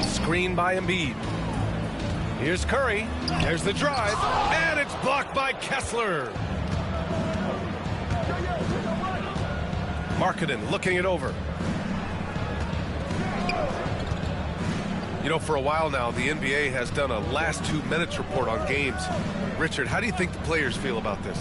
Screen by Embiid. Here's Curry. There's the drive. And it's blocked by Kessler. Markkanen looking it over. You know, for a while now, the NBA has done a last 2 minutes report on games. Richard, how do you think the players feel about this?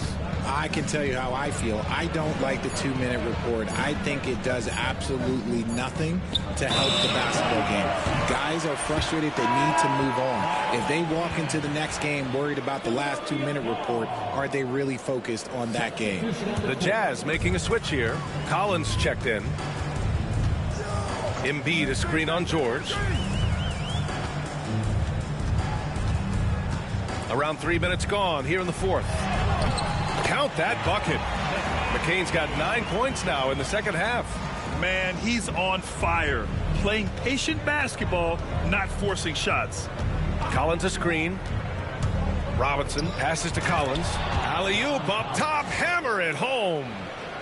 I can tell you how I feel. I don't like the 2-minute report. I think it does absolutely nothing to help the basketball game. Guys are frustrated. They need to move on. If they walk into the next game worried about the last 2-minute report, are they really focused on that game? The Jazz making a switch here. Collins checked in. Embiid a screen on George. Around 3 minutes gone here in the fourth. Count that bucket. McCain's got 9 points now in the second half. Man, he's on fire. Playing patient basketball, not forcing shots. Collins a screen. Robinson passes to Collins. Alley-oop up top, hammer it home.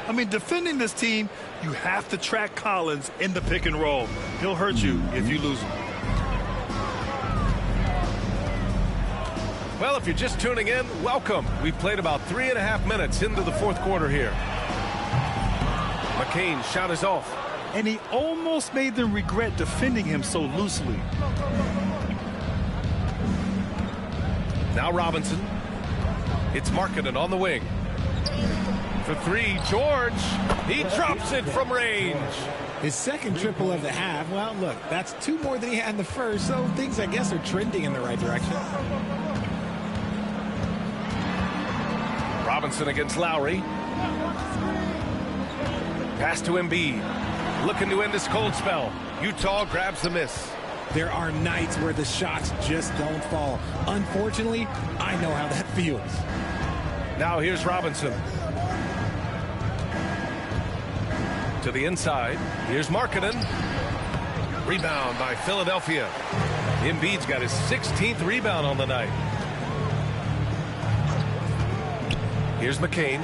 I mean, defending this team, you have to track Collins in the pick and roll. He'll hurt you if you lose him. Well, if you're just tuning in, welcome. We've played about 3.5 minutes into the fourth quarter here. McCain's shot is off. And he almost made them regret defending him so loosely. Now Robinson. It's Markkanen on the wing. For three, George. He drops it from range. His second triple of the half. Well, look, that's 2 more than he had in the first, so things, I guess, are trending in the right direction. Robinson against Lowry. Pass to Embiid. Looking to end this cold spell. Utah grabs the miss. There are nights where the shots just don't fall. Unfortunately, I know how that feels. Now here's Robinson. To the inside. Here's Markkanen. Rebound by Philadelphia. Embiid's got his 16th rebound on the night. Here's McCain.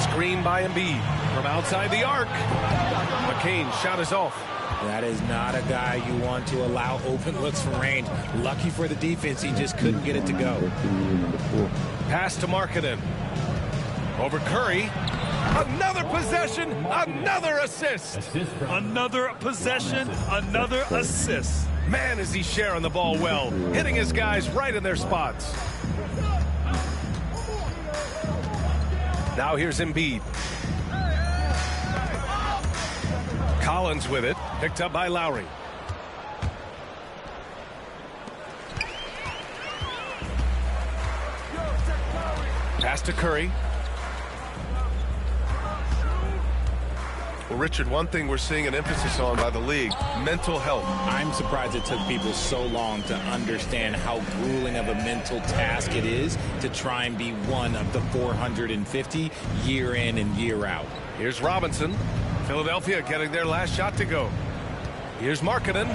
Screen by Embiid from outside the arc. McCain's shot is off. That is not a guy you want to allow open looks from range. Lucky for the defense, he just couldn't get it to go. Pass to Markkanen. Over Curry. Another possession, another assist. Another possession, another assist. Man, is he sharing the ball well, hitting his guys right in their spots. Now here's Embiid. Collins with it, picked up by Lowry. Pass to Curry. Well, Richard, one thing we're seeing an emphasis on by the league, mental health. I'm surprised it took people so long to understand how grueling of a mental task it is to try and be one of the 450 year in and year out. Here's Robinson. Philadelphia getting their last shot to go. Here's Markkanen.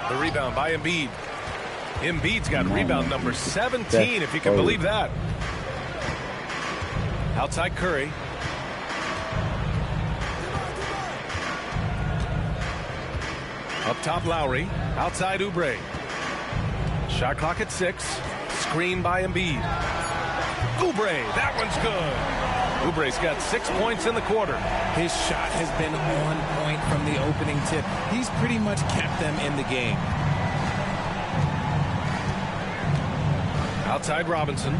The rebound by Embiid. Embiid's got rebound number 17, if you can believe that. Outside Curry. Up top Lowry. Outside Oubre. Shot clock at 6. Screen by Embiid. Oubre, that one's good. Oubre's got 6 points in the quarter. His shot has been on point from the opening tip. He's pretty much kept them in the game. Outside Robinson.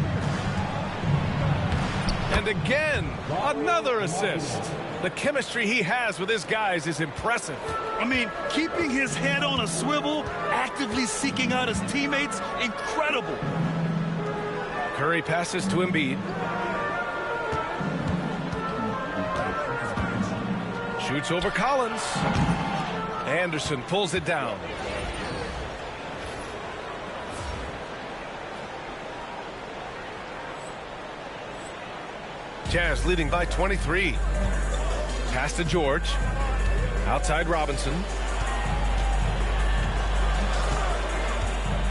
And again, another assist. The chemistry he has with his guys is impressive. I mean, keeping his head on a swivel, actively seeking out his teammates, incredible. Curry passes to Embiid. Shoots over Collins. Anderson pulls it down. Jazz leading by 23. Pass to George. Outside Robinson.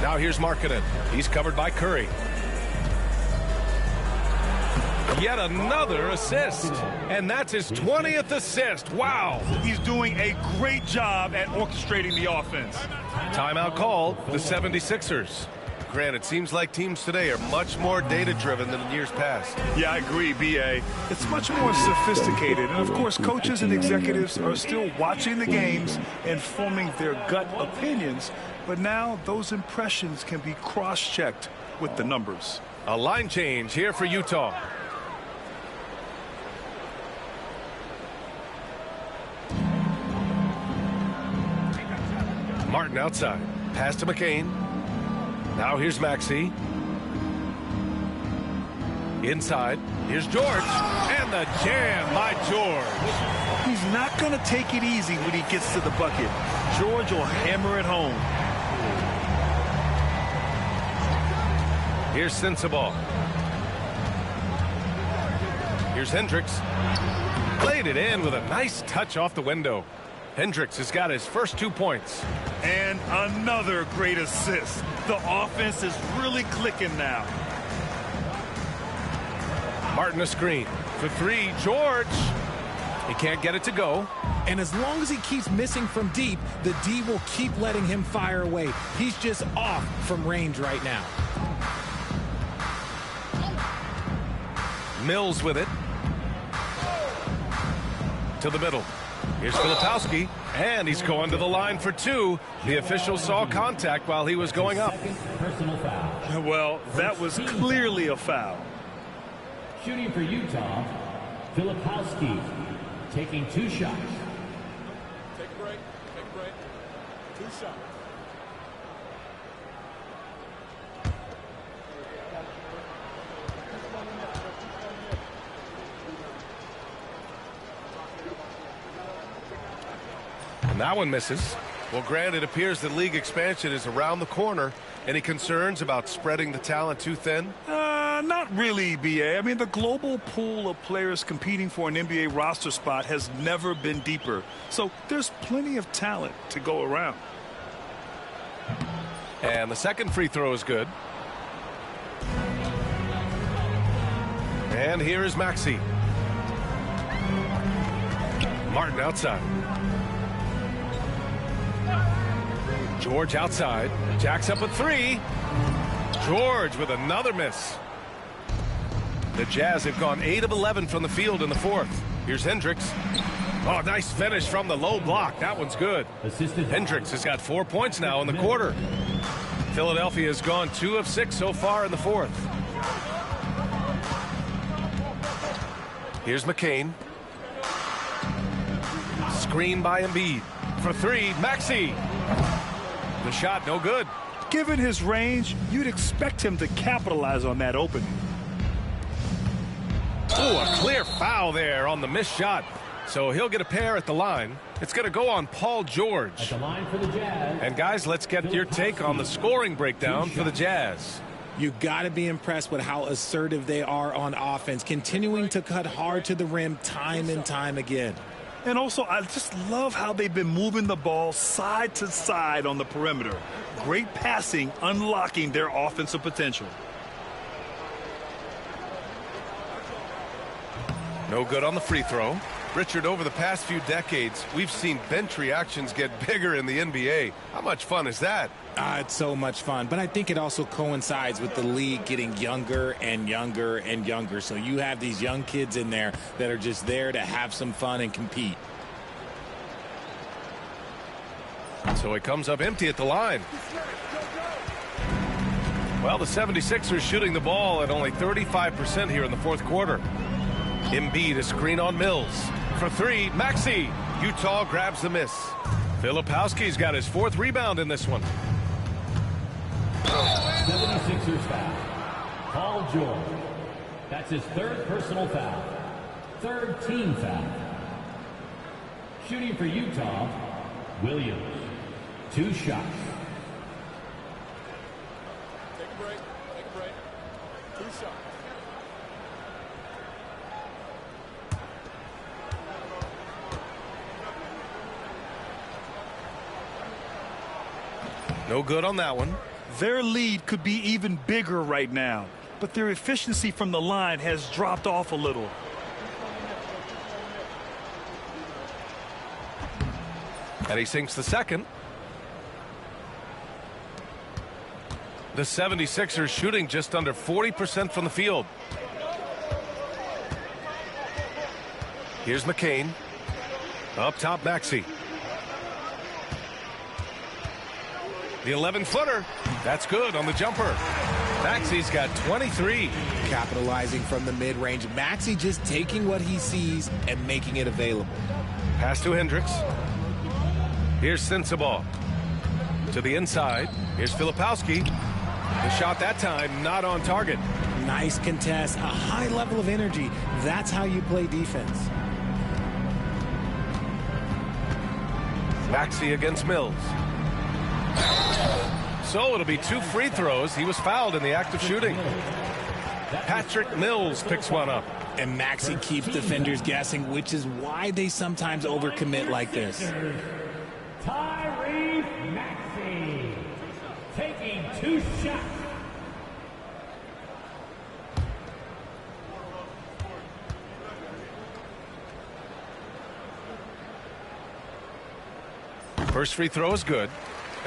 Now here's Markkanen. He's covered by Curry. Yet another assist. And that's his 20th assist. Wow. He's doing a great job at orchestrating the offense. Timeout called. The 76ers. Grant, it seems like teams today are much more data-driven than in years past. Yeah, I agree, B.A. It's much more sophisticated. And, of course, coaches and executives are still watching the games and forming their gut opinions. But now those impressions can be cross-checked with the numbers. A line change here for Utah. Martin outside. Pass to McCain. Now here's Maxey. Inside. Here's George. And the jam by George. He's not going to take it easy when he gets to the bucket. George will hammer it home. Here's Sensabaugh. Here's Hendricks. Played it in with a nice touch off the window. Hendricks has got his first 2 points. And another great assist. The offense is really clicking now. Martin a screen. For three, George. He can't get it to go. And as long as he keeps missing from deep, the D will keep letting him fire away. He's just off from range right now. Mills with it. To the middle. Here's Filipowski, and he's going to the line for two. The official saw contact while he was going up. Personal foul. Well, that was clearly a foul. Shooting for Utah, Filipowski, taking 2 shots. Take a break. Take a break. 2 shots. And that one misses. Well, Grant, it appears that league expansion is around the corner. Any concerns about spreading the talent too thin? Not really, B.A. I mean, the global pool of players competing for an NBA roster spot has never been deeper. So there's plenty of talent to go around. And the second free throw is good. And here is Maxey. Martin outside. George outside. Jacks up a three. George with another miss. The Jazz have gone 8 of 11 from the field in the fourth. Here's Hendricks. Oh, nice finish from the low block. That one's good. Hendricks has got 4 points now in the quarter. Philadelphia has gone 2 of 6 so far in the fourth. Here's McCain. Screen by Embiid. For three, Maxey. The shot no good. Given his range, you'd expect him to capitalize on that opening. Oh, a clear foul there on the missed shot. So he'll get a pair at the line. It's going to go on Paul George. At the line for the Jazz. And guys, let's get your take on the scoring breakdown for the Jazz. You got to be impressed with how assertive they are on offense, continuing to cut hard to the rim time and time again. And also, I just love how they've been moving the ball side to side on the perimeter. Great passing, unlocking their offensive potential. No good on the free throw. Richard, over the past few decades, we've seen bench reactions get bigger in the NBA. How much fun is that? It's so much fun, but I think it also coincides with the league getting younger and younger and younger. So you have these young kids in there that are just there to have some fun and compete. So it comes up empty at the line. Well, the 76ers shooting the ball at only 35% here in the fourth quarter. Embiid, a screen on Mills. For three, Maxey. Utah grabs the miss. Filipowski's got his 4th rebound in this one. 76ers foul. Paul George. That's his 3rd personal foul. 3rd team foul. Shooting for Utah, Williams. 2 shots. Take a break. Take a break. 2 shots. No good on that one. Their lead could be even bigger right now, but their efficiency from the line has dropped off a little. And he sinks the second. The 76ers shooting just under 40% from the field. Here's McCain. Up top, Maxey. The 11-footer. That's good on the jumper. Maxi's got 23. Capitalizing from the mid-range. Maxey just taking what he sees and making it available. Pass to Hendricks. Here's Sensabaugh. To the inside. Here's Filipowski. The shot that time not on target. Nice contest, a high level of energy. That's how you play defense. Maxey against Mills. So it'll be 2 free throws. He was fouled in the act of shooting. Patrick Mills picks one up. And Maxey keeps defenders guessing, which is why they sometimes overcommit like this. Tyrese Maxey taking 2 shots. First free throw is good.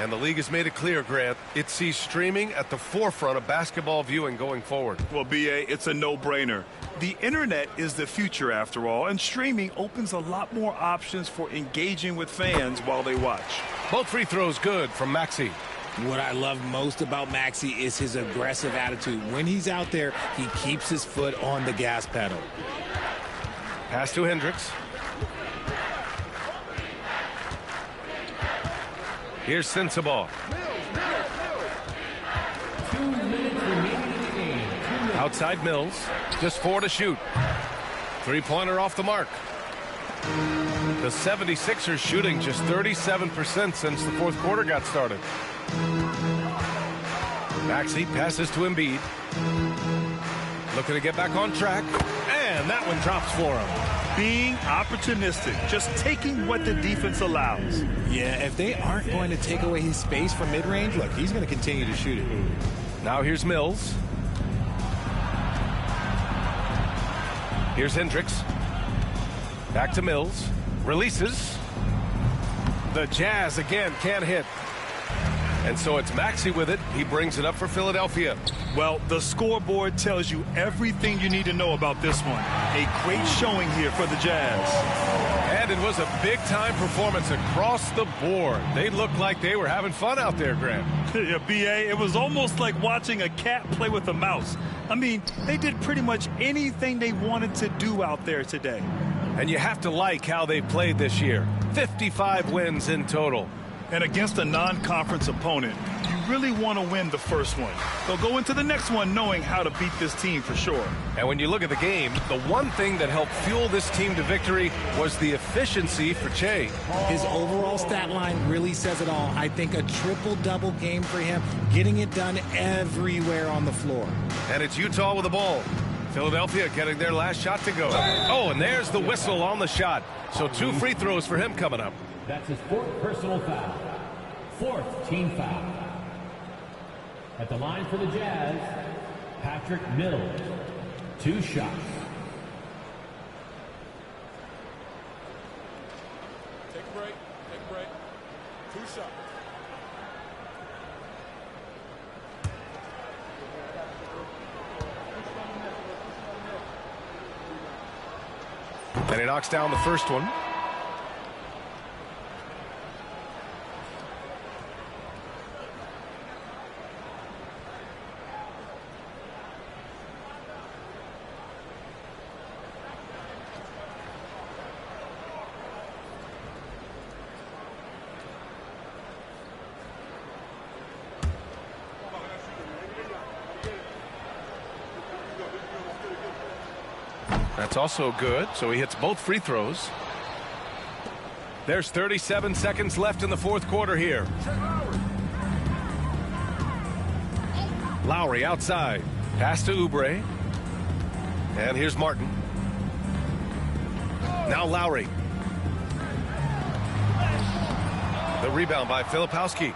And the league has made it clear, Grant, it sees streaming at the forefront of basketball viewing going forward. Well, B.A., it's a no-brainer. The internet is the future, after all, and streaming opens a lot more options for engaging with fans while they watch. Both free throws good from Maxey. What I love most about Maxey is his aggressive attitude. When he's out there, he keeps his foot on the gas pedal. Pass to Hendricks. Here's Sensabaugh. 2 minutes remaining in the game. Outside Mills. Just 4 to shoot. Three-pointer off the mark. The 76ers shooting just 37% since the fourth quarter got started. Maxey passes to Embiid. Looking to get back on track. And that one drops for him. Being opportunistic, just taking what the defense allows. Yeah, if they aren't going to take away his space from mid-range, look, he's going to continue to shoot it. Now here's Mills. Here's Hendricks. Back to Mills. Releases. The Jazz again can't hit. And so it's Maxey with it. He brings it up for Philadelphia. Well, the scoreboard tells you everything you need to know about this one. A great showing here for the Jazz. And it was a big-time performance across the board. They looked like they were having fun out there, Grant. Yeah, B.A., it was almost like watching a cat play with a mouse. I mean, they did pretty much anything they wanted to do out there today. And you have to like how they played this year. 55 wins in total. And against a non-conference opponent, you really want to win the first one. They'll go into the next one knowing how to beat this team for sure. And when you look at the game, the one thing that helped fuel this team to victory was the efficiency for Che. His overall stat line really says it all. I think a triple-double game for him, getting it done everywhere on the floor. And it's Utah with the ball. Philadelphia getting their last shot to go. Oh, and there's the whistle on the shot. So 2 free throws for him coming up. That's his 4th personal foul. 4th team foul. At the line for the Jazz, Patrick Mills. 2 shots. Take a break. 2 shots. And he knocks down the first one. That's also good, so he hits both free throws. There's 37 seconds left in the fourth quarter here. Lowry outside. Pass to Oubre. And here's Martin. Now Lowry. The rebound by Filipowski.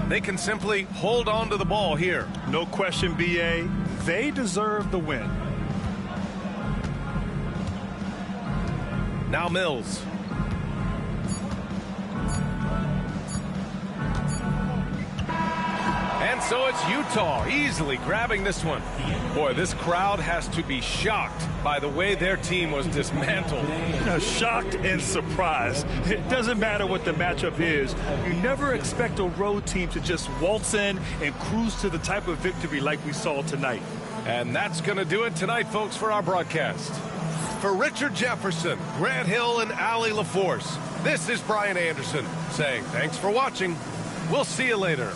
They can simply hold on to the ball here. No question, B.A. They deserve the win. Now Mills. And so it's Utah easily grabbing this one. Boy, this crowd has to be shocked by the way their team was dismantled. Shocked and surprised. It doesn't matter what the matchup is. You never expect a road team to just waltz in and cruise to the type of victory like we saw tonight. And that's going to do it tonight, folks, for our broadcast. For Richard Jefferson, Grant Hill, and Allie LaForce, this is Brian Anderson saying thanks for watching. We'll see you later.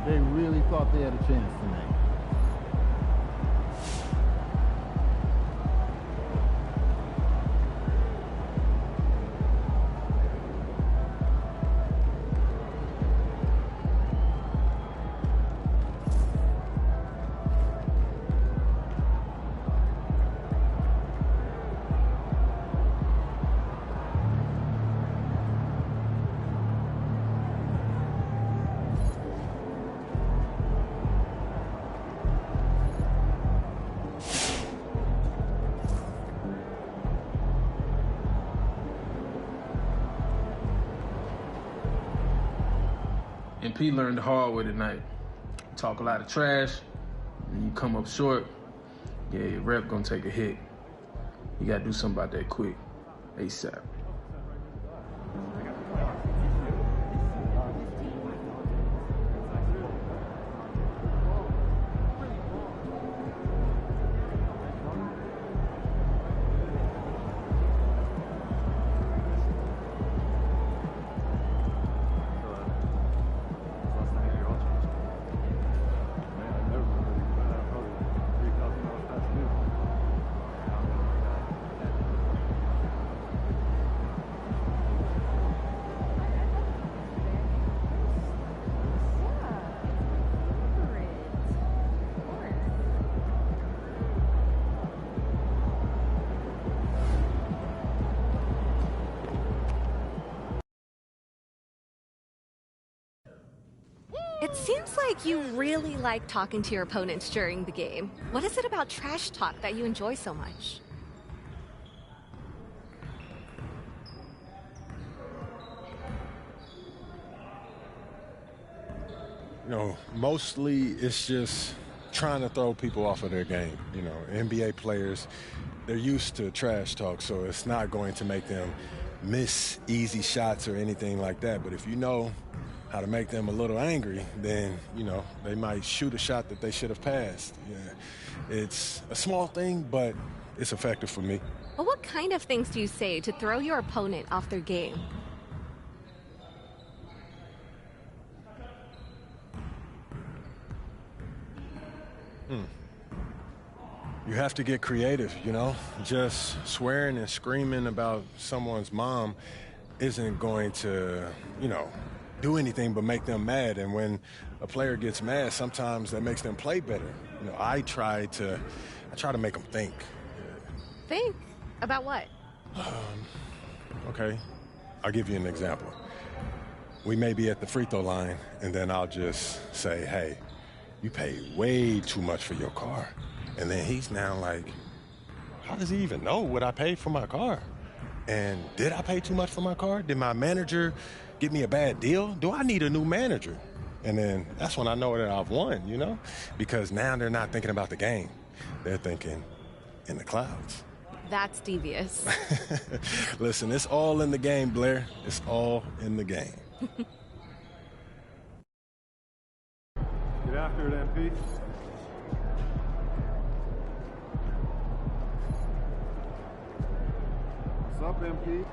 They really thought they had a chance tonight. And Pete learned the hard way tonight. You talk a lot of trash, and you come up short, yeah, your rep gonna take a hit. You gotta do something about that quick, ASAP. It seems like you really like talking to your opponents during the game. What is it about trash talk that you enjoy so much? Mostly it's just trying to throw people off of their game. NBA players, they're used to trash talk, so it's not going to make them miss easy shots or anything like that. But if you know how to make them a little angry, then, they might shoot a shot that they should have passed. Yeah. It's a small thing, but it's effective for me. Well, what kind of things do you say to throw your opponent off their game? You have to get creative, Just swearing and screaming about someone's mom isn't going to, do anything but make them mad. And when a player gets mad, sometimes that makes them play better. I try to make them think. Think? About what? Okay, I'll give you an example. We may be at the free throw line, and then I'll just say, hey, you paid way too much for your car. And then he's now like, how does he even know what I paid for my car? And did I pay too much for my car? Did my manager give me a bad deal? Do I need a new manager? And then that's when I know that I've won, because now they're not thinking about the game. They're thinking in the clouds. That's devious. Listen, it's all in the game, Blair. It's all in the game. Get after it, MP. What's up, MP?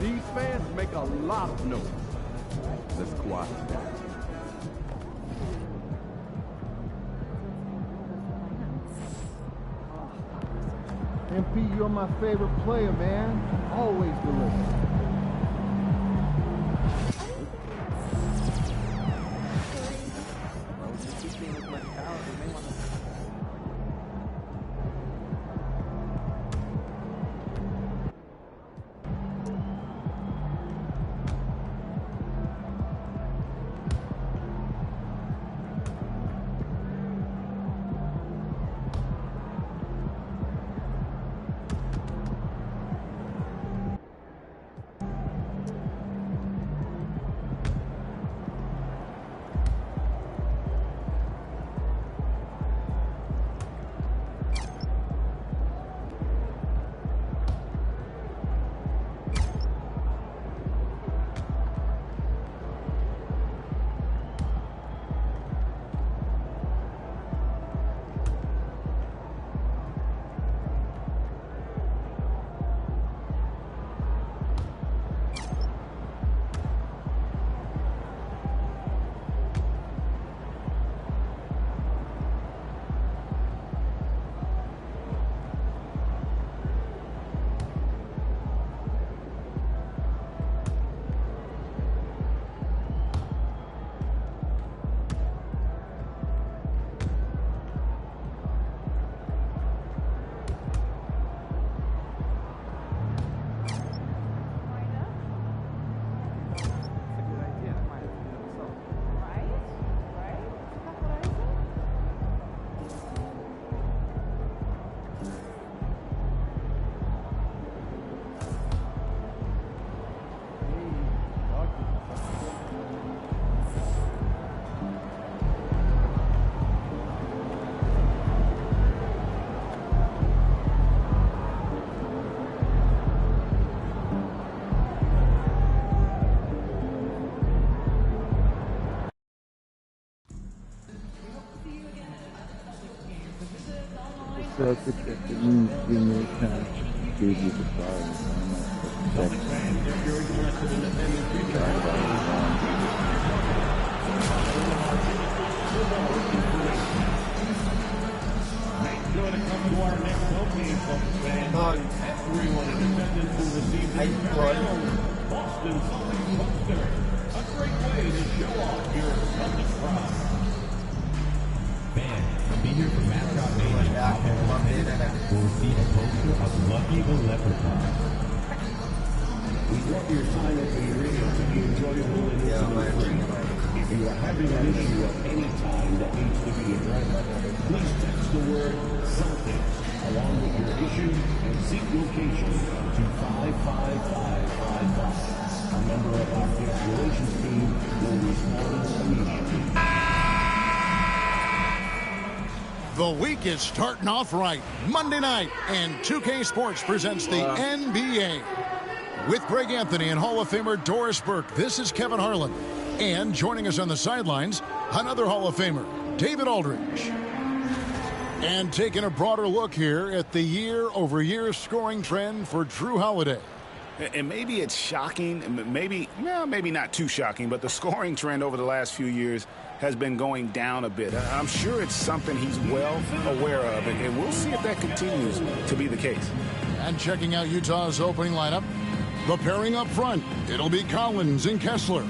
These fans make a lot of noise. Let's quiet them down. MP, you're my favorite player, man. Always deliver. Celtics at the East in their time gave you the fire. Boston Celtics poster. A great way to show off your Celtics pride. Fans, be here for Mascot Mania. We'll see a poster of Lucky the Leprechaun. We want your time at the arena to be enjoyable and free. If you are having an issue of any kind that needs to be addressed, please text the word Celtics along with your issue and seat location to 55555. A member of our guest relations team will respond immediately. The week is starting off right. Monday night, and 2K Sports presents the NBA. With Greg Anthony and Hall of Famer Doris Burke, this is Kevin Harlan. And joining us on the sidelines, another Hall of Famer, David Aldridge. And taking a broader look here at the year-over-year scoring trend for Drew Holiday. And maybe it's shocking, maybe not too shocking, but the scoring trend over the last few years has been going down a bit. I'm sure it's something he's well aware of, and we'll see if that continues to be the case. And checking out Utah's opening lineup, the pairing up front, it'll be Collins and Kessler.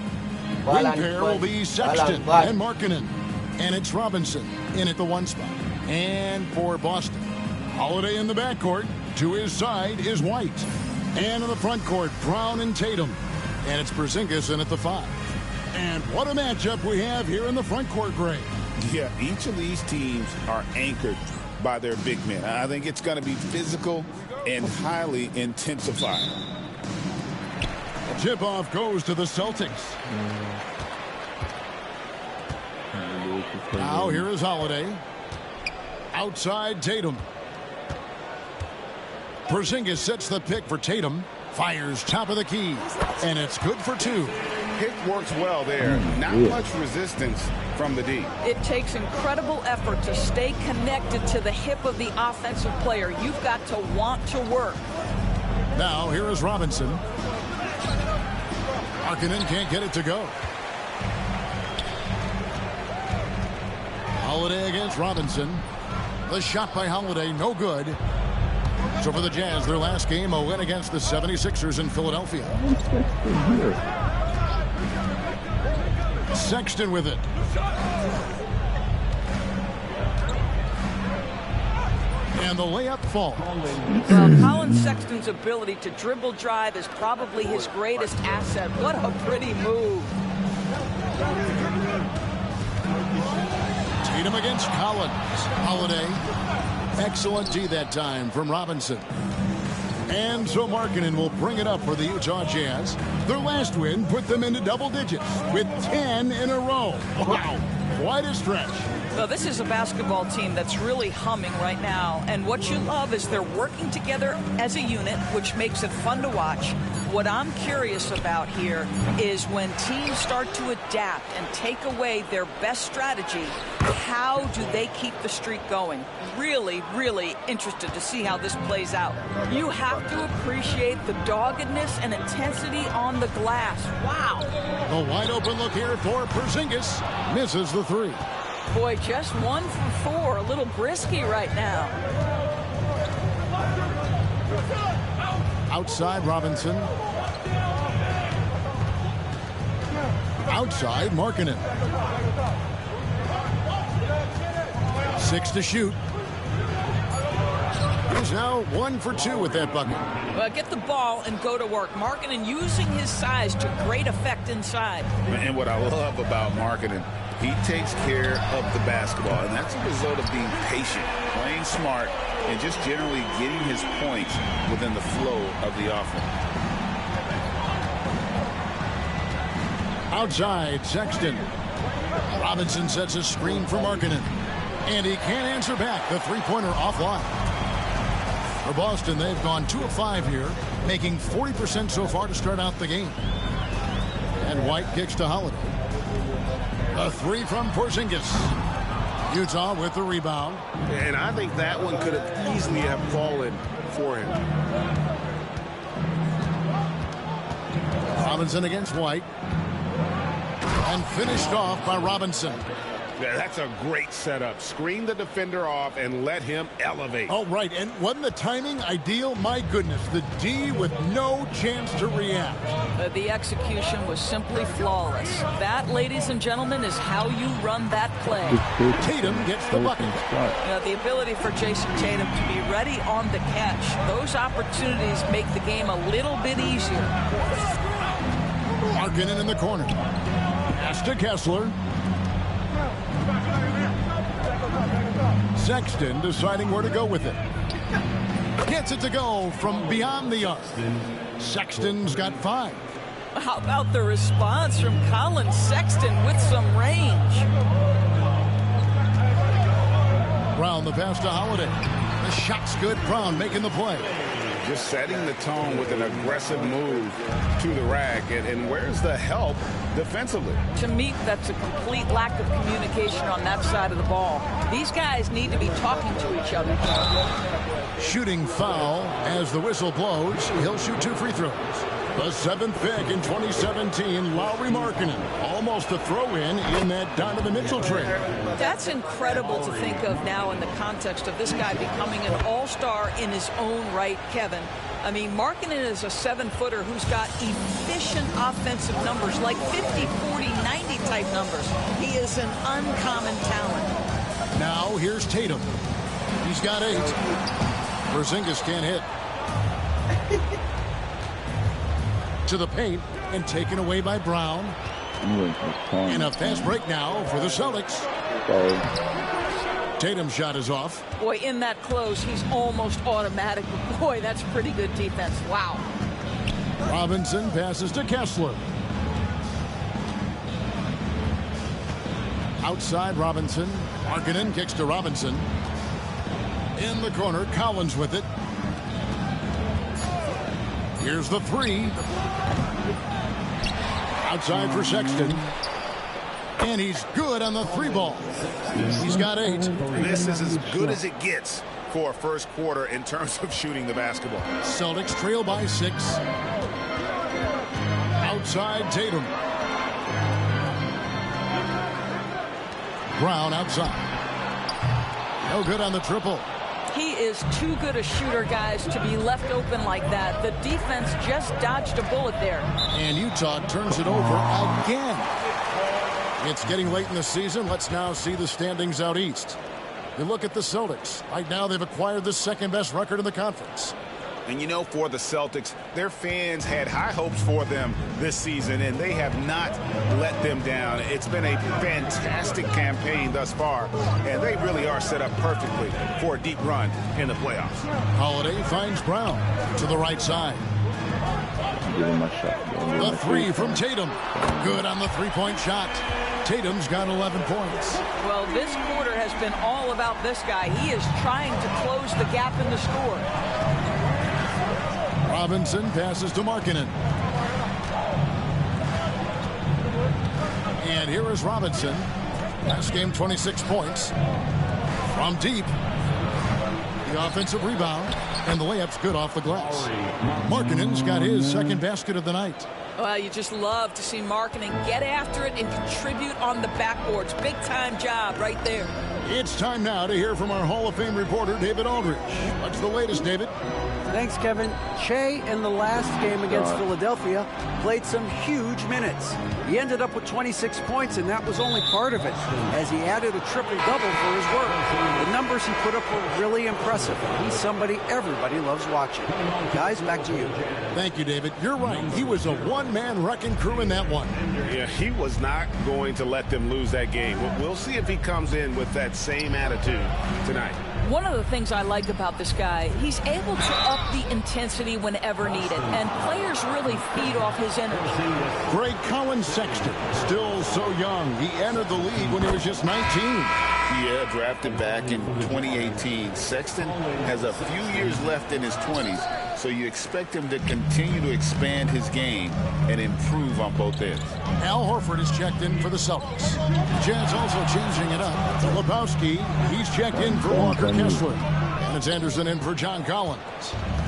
Wing pair will be Sexton and Markkanen. And it's Robinson in at the one spot. And for Boston, Holiday in the backcourt. To his side is White. And in the front court, Brown and Tatum. And it's Porzingis in at the 5. And what a matchup we have here in the front court, Greg. Yeah, each of these teams are anchored by their big men. I think it's going to be physical and highly intensified. Tip-off goes to the Celtics. Now here is Holiday. Outside Tatum. Porzingis sets the pick for Tatum. Fires top of the key. And it's good for 2. Pick works well there. Not much resistance from the D. It takes incredible effort to stay connected to the hip of the offensive player. You've got to want to work. Now here is Robinson. Markkanen can't get it to go. Holiday against Robinson. The shot by Holiday, no good. So for the Jazz, their last game, a win against the 76ers in Philadelphia. Sexton with it. And the layup falls. Well, Colin Sexton's ability to dribble drive is probably his greatest asset. What a pretty move. Tatum against Collins. Holiday. Excellent D that time from Robinson. And so Markkanen will bring it up for the Utah Jazz. Their last win put them into double digits with 10 in a row. Wow, quite a stretch. Well, this is a basketball team that's really humming right now. And what you love is they're working together as a unit, which makes it fun to watch. What I'm curious about here is when teams start to adapt and take away their best strategy, how do they keep the streak going? Really, really interested to see how this plays out. You have to appreciate the doggedness and intensity on the glass. Wow. A wide open look here for Porzingis. Misses the three. Boy, just 1 for 4. A little brisky right now. Outside Robinson. Outside Markkanen. 6 to shoot. He's now 1 for 2 with that bucket. Well, get the ball and go to work. Markkanen using his size to great effect inside. And what I love about Markkanen, he takes care of the basketball, and that's a result of being patient, playing smart, and just generally getting his points within the flow of the offense. Outside, Sexton. Robinson sets a screen for Markkanen. And he can't answer back. The three-pointer offline. For Boston, they've gone 2 of 5 here, making 40% so far to start out the game. And White kicks to Holiday. A 3 from Porzingis. Utah with the rebound. And I think that one could have easily have fallen for him. Robinson against White. And finished off by Robinson. Yeah, that's a great setup. Screen the defender off and let him elevate. Oh, right. And wasn't the timing ideal? My goodness, the D with no chance to react. The execution was simply flawless. That, ladies and gentlemen, is how you run that play. Tatum gets the bucket. The ability for Jason Tatum to be ready on the catch. Those opportunities make the game a little bit easier. Markkanen in the corner. Pass to Kessler. Sexton deciding where to go with it. Gets it to go from beyond the arc. Sexton's got 5. How about the response from Colin Sexton with some range? Brown the pass to Holiday. The shot's good. Brown making the play. Just setting the tone with an aggressive move to the rack. And where's the help defensively? To me, that's a complete lack of communication on that side of the ball. These guys need to be talking to each other. Shooting foul as the whistle blows. He'll shoot 2 free throws. The 7th pick in 2017, Lauri Markkanen. Almost a throw-in in that Donovan Mitchell trade. That's incredible to think of now in the context of this guy becoming an all-star in his own right, Kevin. I mean, Markkanen is a 7-footer who's got efficient offensive numbers, like 50, 40, 90 type numbers. He is an uncommon talent. Now here's Tatum. He's got 8. Porzingis can't hit. To the paint and taken away by Brown. And a fast break now for the Celtics. Tatum's shot is off. Boy, in that close, he's almost automatic. Boy, that's pretty good defense. Wow. Robinson passes to Kessler. Outside Robinson. Markkanen kicks to Robinson. In the corner, Collins with it. Here's the 3. Outside for Sexton. And he's good on the 3 ball. He's got 8. This is as good as it gets for a first quarter in terms of shooting the basketball. Celtics trail by 6. Outside Tatum. Brown outside. No good on the triple. He is too good a shooter, guys, to be left open like that. The defense just dodged a bullet there. And Utah turns it over again. It's getting late in the season. Let's now see the standings out east. You look at the Celtics. Right now, they've acquired the second-best record in the conference. And you know, for the Celtics, their fans had high hopes for them this season, and they have not let them down. It's been a fantastic campaign thus far, and they really are set up perfectly for a deep run in the playoffs. Holiday finds Brown to the right side. Give him a shot. The three from Tatum. Good on the three-point shot. Tatum's got 11 points. Well, this quarter has been all about this guy. He is trying to close the gap in the score. Robinson passes to Markkanen. And here is Robinson. Last game, 26 points. From deep. The offensive rebound. And the layup's good off the glass. Markkanen's got his second basket of the night. Well, you just love to see Markkanen get after it and contribute on the backboards. Big-time job right there. It's time now to hear from our Hall of Fame reporter, David Aldridge. What's the latest, David? Thanks, Kevin. Shea, in the last game against Philadelphia, played some huge minutes. He ended up with 26 points, and that was only part of it, as he added a triple-double for his work. The numbers he put up were really impressive. He's somebody everybody loves watching. Guys, back to you. Thank you, David. You're right. He was a one-man wrecking crew in that one. Yeah, he was not going to let them lose that game. We'll see if he comes in with that same attitude tonight. One of the things I like about this guy, he's able to up the intensity whenever needed, and players really feed off his energy. Great Colin Sexton, still so young. He entered the league when he was just 19. Yeah, drafted back in 2018. Sexton has a few years left in his 20s, so you expect him to continue to expand his game and improve on both ends. Al Horford is checked in for the Celtics. Jazz also changing it up. Lebowski, he's checked in for Walker Kessler. And it's Anderson in for John Collins.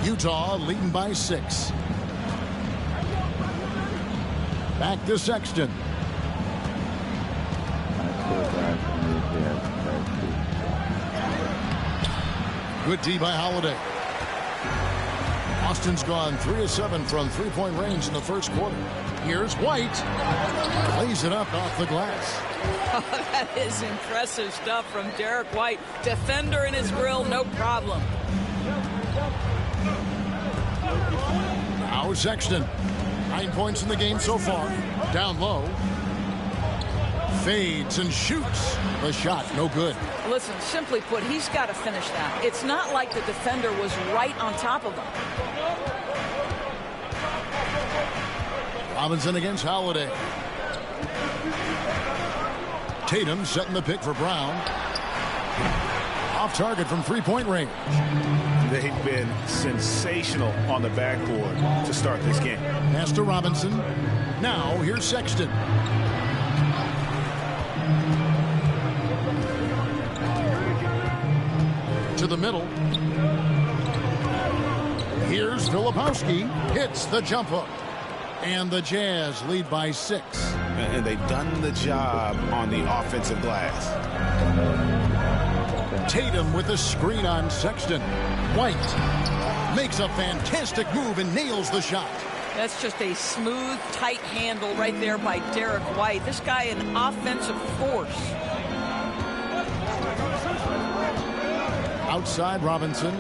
Utah leading by 6. Back to Sexton. Good D by Holiday. Austin's gone 3 of 7 from three-point range in the first quarter. Here's White. Lays it up off the glass. Oh, that is impressive stuff from Derek White. Defender in his grill, no problem. Now Sexton. 9 points in the game so far. Down low. Fades and shoots. The shot, no good. Listen, simply put, he's got to finish that. It's not like the defender was right on top of him. Robinson against Holiday. Tatum setting the pick for Brown. Off target from three-point range. They've been sensational on the backboard to start this game. Pass to Robinson. Now here's Sexton. To the middle. Here's Filipowski. Hits the jump hook. And the Jazz lead by 6. And they've done the job on the offensive glass. Tatum with a screen on Sexton. White makes a fantastic move and nails the shot. That's just a smooth, tight handle right there by Derek White. This guy an offensive force. Outside Robinson.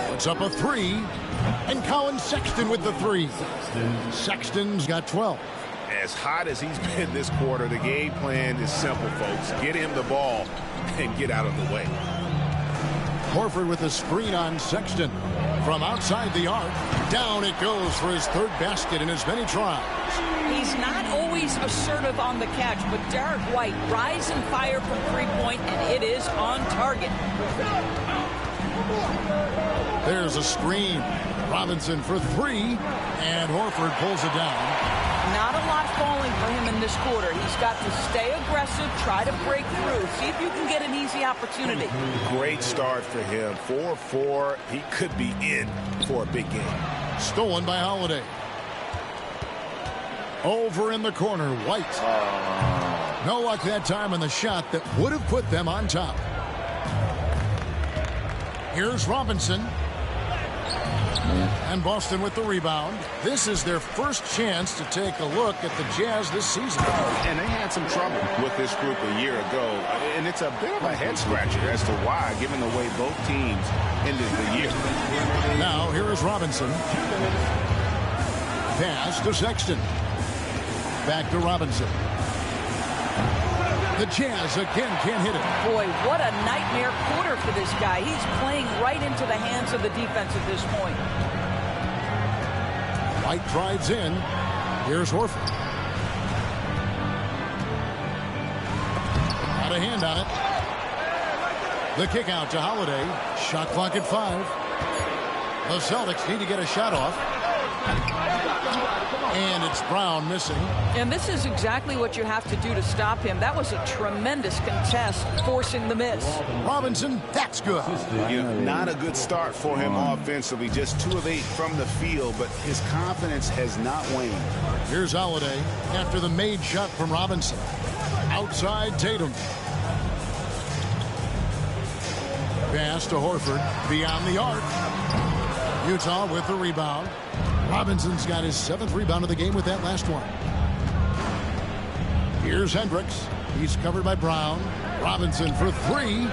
Puts up a 3. And Colin Sexton with the 3. Sexton's got 12. As hot as he's been this quarter, the game plan is simple, folks. Get him the ball and get out of the way. Horford with a screen on Sexton. From outside the arc, down it goes for his third basket in as many tries. He's not always assertive on the catch, but Derek White rise and fire from three-point, and it is on target. There's a screen. Robinson for 3, and Horford pulls it down. Not a lot falling for him in this quarter. He's got to stay aggressive, try to break through, see if you can get an easy opportunity. Great start for him. 4-4. He could be in for a big game. Stolen by Holiday. Over in the corner, White. No luck that time on the shot that would have put them on top. Here's Robinson. And Boston with the rebound. This is their first chance to take a look at the Jazz this season. And they had some trouble with this group a year ago. And it's a bit of a head-scratcher as to why, given the way both teams ended the year. Now, here is Robinson. Pass to Sexton. Back to Robinson. The Jazz again can't hit it. Boy, what a nightmare quarter for this guy. He's playing right into the hands of the defense at this point. White drives in. Here's Horford. Got a hand on it. The kick out to Holiday. Shot clock at 5. The Celtics need to get a shot off. And it's Brown missing. And this is exactly what you have to do to stop him. That was a tremendous contest, forcing the miss. Robinson, that's good. Not a good start for him offensively. Just 2 of 8 from the field, but his confidence has not waned. Here's Holiday after the made shot from Robinson. Outside Tatum. Pass to Horford beyond the arc. Utah with the rebound. Robinson's got his 7th rebound of the game with that last one. Here's Hendricks. He's covered by Brown. Robinson for 3.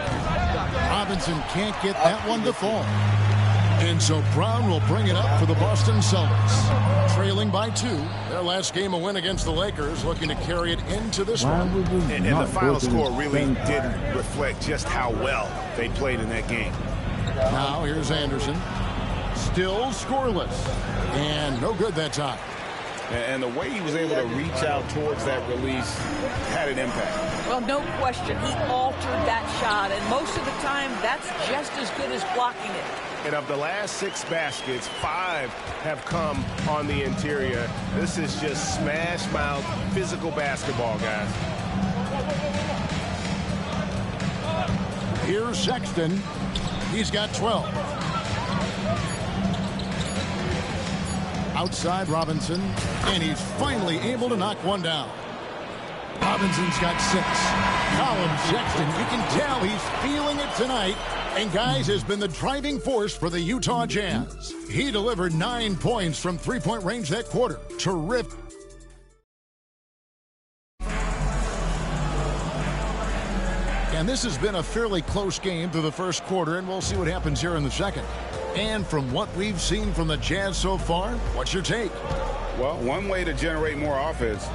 Robinson can't get that one to fall. And so Brown will bring it up for the Boston Celtics. Trailing by 2. Their last game a win against the Lakers, looking to carry it into this one. And the final score really didn't reflect just how well they played in that game. Now here's Anderson. Still scoreless. And no good that time. And the way he was able to reach out towards that release had an impact. Well, no question. He altered that shot, and most of the time, that's just as good as blocking it. And of the last 6 baskets, 5 have come on the interior. This is just smash mouth, physical basketball, guys. Here's Sexton. He's got 12. Outside Robinson, and he's finally able to knock one down. Robinson's got 6. Colin Sexton, you can tell he's feeling it tonight, and guys, has been the driving force for the Utah Jazz. He delivered 9 points from 3-point range that quarter. Terrific. And this has been a fairly close game through the first quarter, and we'll see what happens here in the second. And from what we've seen from the Jazz so far, what's your take? Well, one way to generate more offense,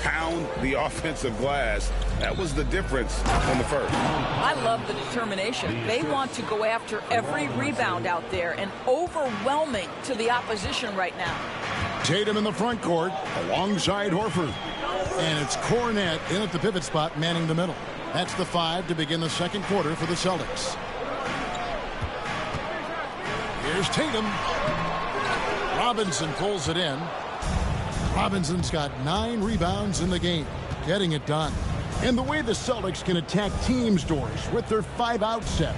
pound the offensive glass. That was the difference in the first. I love the determination. They want to go after every rebound out there, and overwhelming to the opposition right now. Tatum in the front court alongside Horford. And it's Cornette in at the pivot spot, manning the middle. That's the 5 to begin the second quarter for the Celtics. Here's Tatum. Robinson pulls it in. Robinson's got 9 rebounds in the game, getting it done. And the way the Celtics can attack teams, Doris, with their 5-out set,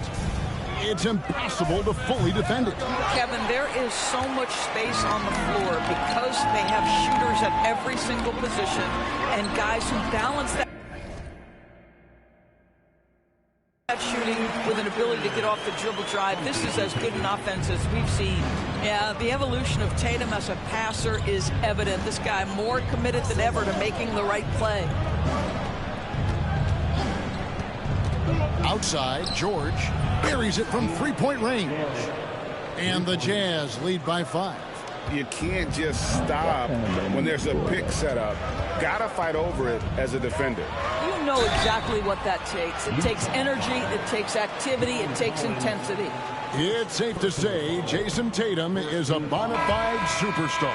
it's impossible to fully defend it. Kevin, there is so much space on the floor because they have shooters at every single position and guys who balance that shooting with an ability to get off the dribble drive. This is as good an offense as we've seen. Yeah, the evolution of Tatum as a passer is evident. This guy more committed than ever to making the right play. Outside, George buries it from 3-point range. And the Jazz lead by 5. You can't just stop when there's a pick set up. Gotta fight over it as a defender. You know exactly what that takes. It takes energy, it takes activity, it takes intensity. It's safe to say Jason Tatum is a bona fide superstar.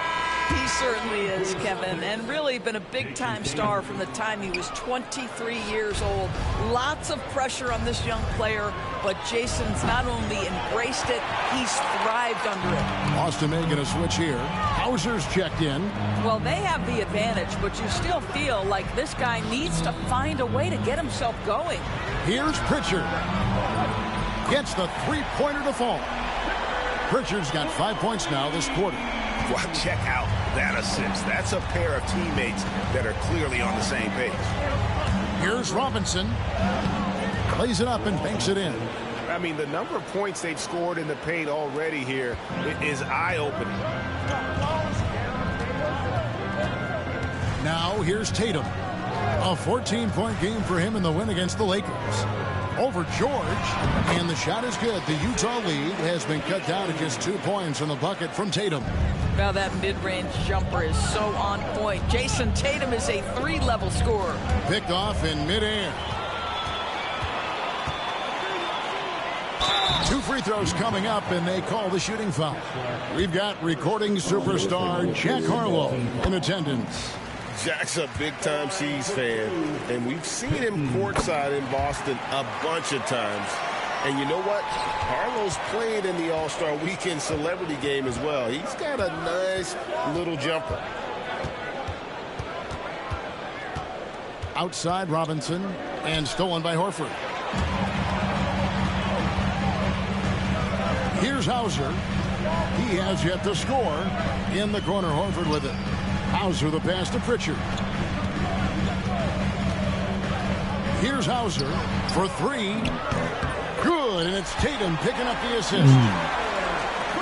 He certainly is, Kevin, and really been a big-time star from the time he was 23 years old. Lots of pressure on this young player, but Jason's not only embraced it, he's thrived under it. Boston making a switch here. Hauser's checked in. Well, they have the advantage, but you still feel like this guy needs to find a way to get himself going. Here's Pritchard. Gets the 3-pointer to fall. Pritchard's got 5 points now this quarter. Well, check out that assist. That's a pair of teammates that are clearly on the same page. Here's Robinson. Plays it up and banks it in. I mean, the number of points they've scored in the paint already here is eye-opening. Now here's Tatum. A 14-point game for him in the win against the Lakers. Over George, and the shot is good. The Utah lead has been cut down to just 2 points on the bucket from Tatum. Now that mid-range jumper is so on point. Jason Tatum is a 3-level scorer. Picked off in midair. 2 free throws coming up, and they call the shooting foul. We've got recording superstar Jack Harlow in attendance. Jack's a big-time C's fan, and we've seen him courtside in Boston a bunch of times. And you know what? Harlow's played in the All-Star Weekend Celebrity Game as well. He's got a nice little jumper. Outside Robinson, and stolen by Horford. Here's Hauser. He has yet to score. In the corner, Horford with it. Hauser the pass to Pritchard. Here's Hauser for 3. Good, and it's Tatum picking up the assist.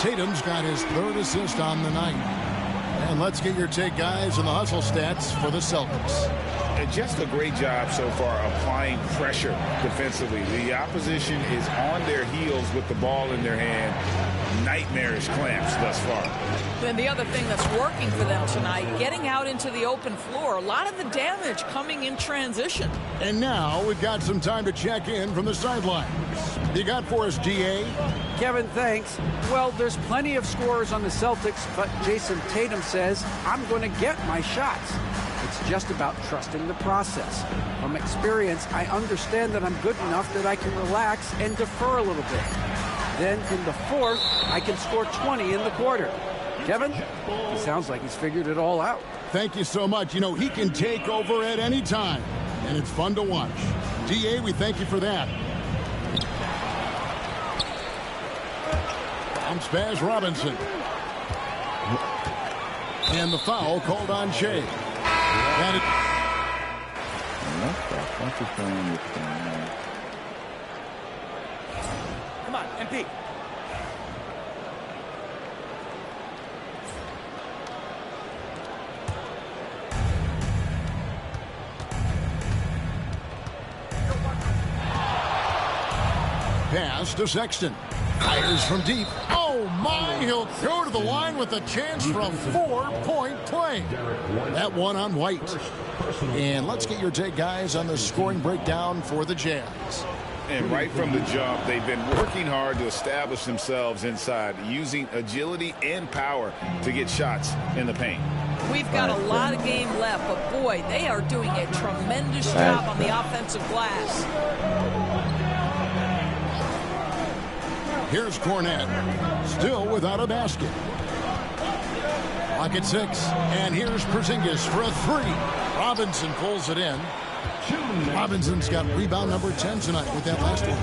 Tatum's got his 3rd assist on the night. And let's get your take, guys, on the hustle stats for the Celtics. And just a great job so far applying pressure defensively. The opposition is on their heels with the ball in their hand. Nightmarish clamps thus far. Then the other thing that's working for them tonight, getting out into the open floor. A lot of the damage coming in transition. And now we've got some time to check in from the sidelines. You got for us, DA? Kevin, thanks. Well, there's plenty of scorers on the Celtics, but Jason Tatum says, I'm going to get my shots. It's just about trusting the process. From experience, I understand that I'm good enough that I can relax and defer a little bit. Then in the 4th, I can score 20 in the quarter. Kevin, he sounds like he's figured it all out. Thank you so much. You know, he can take over at any time, and it's fun to watch. DA, we thank you for that. Bounce pass Robinson. And the foul called on Shea. And Come on, MP. Pass to Sexton. Fires from deep. Oh, my. He'll go to the line with a chance from 4-point play. That one on White. And let's get your take, guys, on the scoring breakdown for the Jazz. And right from the jump, they've been working hard to establish themselves inside, using agility and power to get shots in the paint. We've got a lot of game left, but boy, they are doing a tremendous job on the offensive glass. Here's Cornette, still without a basket. Lock at 6, and here's Porzingis for a 3. Robinson pulls it in. Robinson's got rebound number 10 tonight with that last one.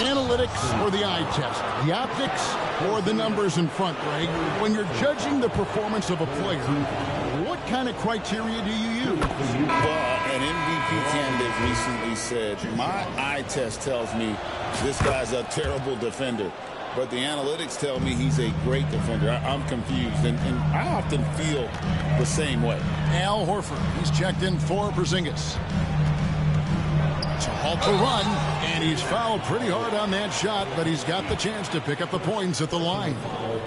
Analytics or the eye test? The optics or the numbers in front, Greg? When you're judging the performance of a player, what kind of criteria do you use? Well, an MVP candidate recently said, my eye test tells me this guy's a terrible defender, but the analytics tell me he's a great defender. I'm confused, and I often feel the same way. Al Horford, he's checked in for Porzingis. To halt the run, and he's fouled pretty hard on that shot, but he's got the chance to pick up the points at the line.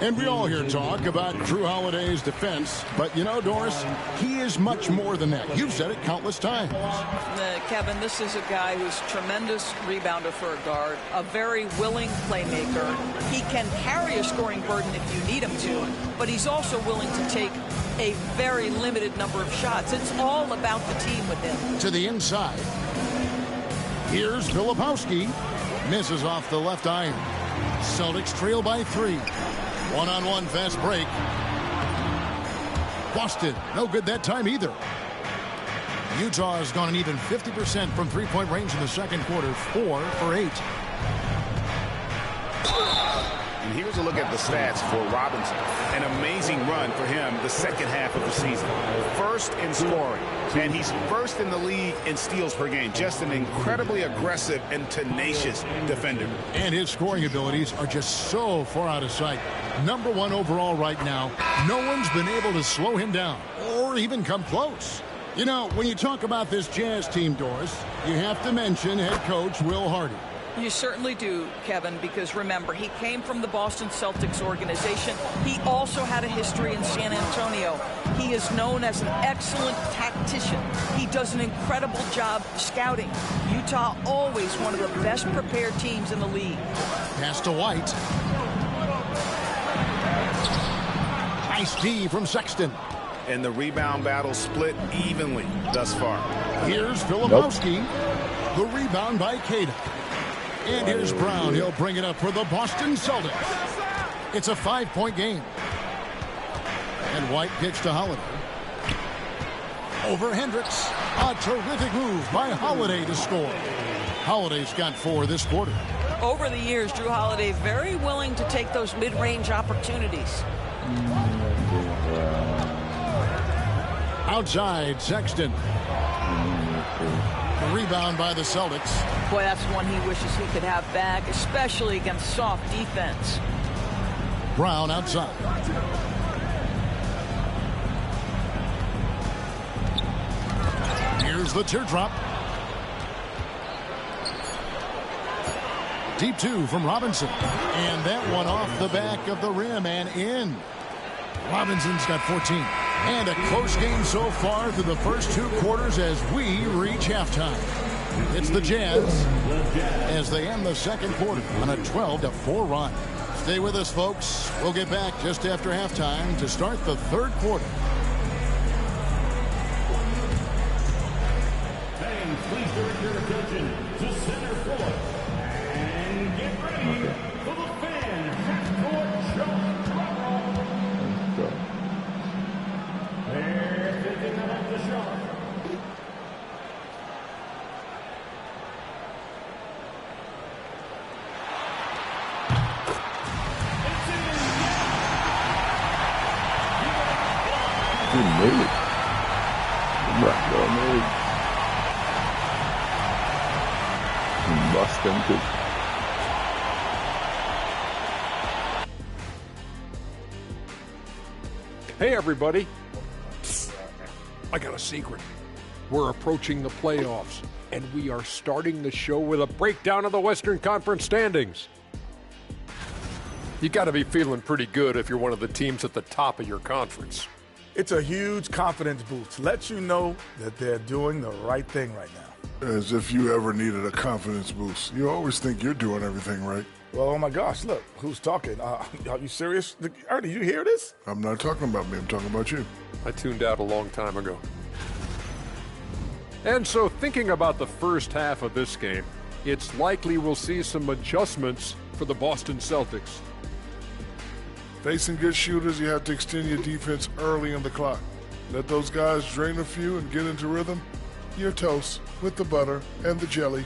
And we all hear talk about Drew Holiday's defense, but you know, Doris, he is much more than that. You've said it countless times. Kevin, this is a guy who's tremendous rebounder for a guard, a very willing playmaker. He can carry a scoring burden if you need him to, but he's also willing to take a very limited number of shots. It's all about the team with him. To the inside. Here's Filipowski. Misses off the left iron. Celtics trail by 3. One-on-one fast break. Boston, no good that time either. Utah has gone an even 50% from three-point range in the second quarter, 4 for 8. And here's a look at the stats for Robinson. An amazing run for him the second half of the season. First in scoring, and he's first in the league in steals per game. Just an incredibly aggressive and tenacious defender. And his scoring abilities are just so far out of sight. Number 1 overall right now. No one's been able to slow him down or even come close. You know, when you talk about this Jazz team, Doris, you have to mention head coach Will Hardy. You certainly do, Kevin, because remember, he came from the Boston Celtics organization. He also had a history in San Antonio. He is known as an excellent tactician. He does an incredible job scouting. Utah always one of the best prepared teams in the league. Pass to White. Nice D from Sexton. And the rebound battle split evenly thus far. Here's Filipowski. The rebound by Cada. And here's Brown. He'll bring it up for the Boston Celtics. It's a 5-point game. And White gets to Holiday. Over Hendricks. A terrific move by Holiday to score. Holiday's got 4 this quarter. Over the years, Drew Holiday very willing to take those mid-range opportunities. Outside, Sexton. Rebound by the Celtics. Boy, that's one he wishes he could have back, especially against soft defense. Brown outside. Here's the teardrop. Deep 2 from Robinson. And that one off the back of the rim and in. Robinson's got 14. And a close game so far through the first 2 quarters as we reach halftime. It's the Jazz as they end the second quarter on a 12-4 run. Stay with us, folks. We'll get back just after halftime to start the third quarter. Fans, please direct your attention to center court. And get ready for the fan half-court shot. They're thinking about the shot. He made it. Well made. In Boston too. Hey, everybody. I got a secret. We're approaching the playoffs, and we are starting the show with a breakdown of the Western Conference standings. You got to be feeling pretty good if you're one of the teams at the top of your conference. It's a huge confidence boost. Lets you know that they're doing the right thing right now. As if you ever needed a confidence boost. You always think you're doing everything right. Well, oh my gosh, look, who's talking? Are you serious? Ernie, you hear this? I'm not talking about me, I'm talking about you. I tuned out a long time ago. And so thinking about the first half of this game, it's likely we'll see some adjustments for the Boston Celtics. Facing good shooters, you have to extend your defense early in the clock. Let those guys drain a few and get into rhythm. You're toast with the butter and the jelly.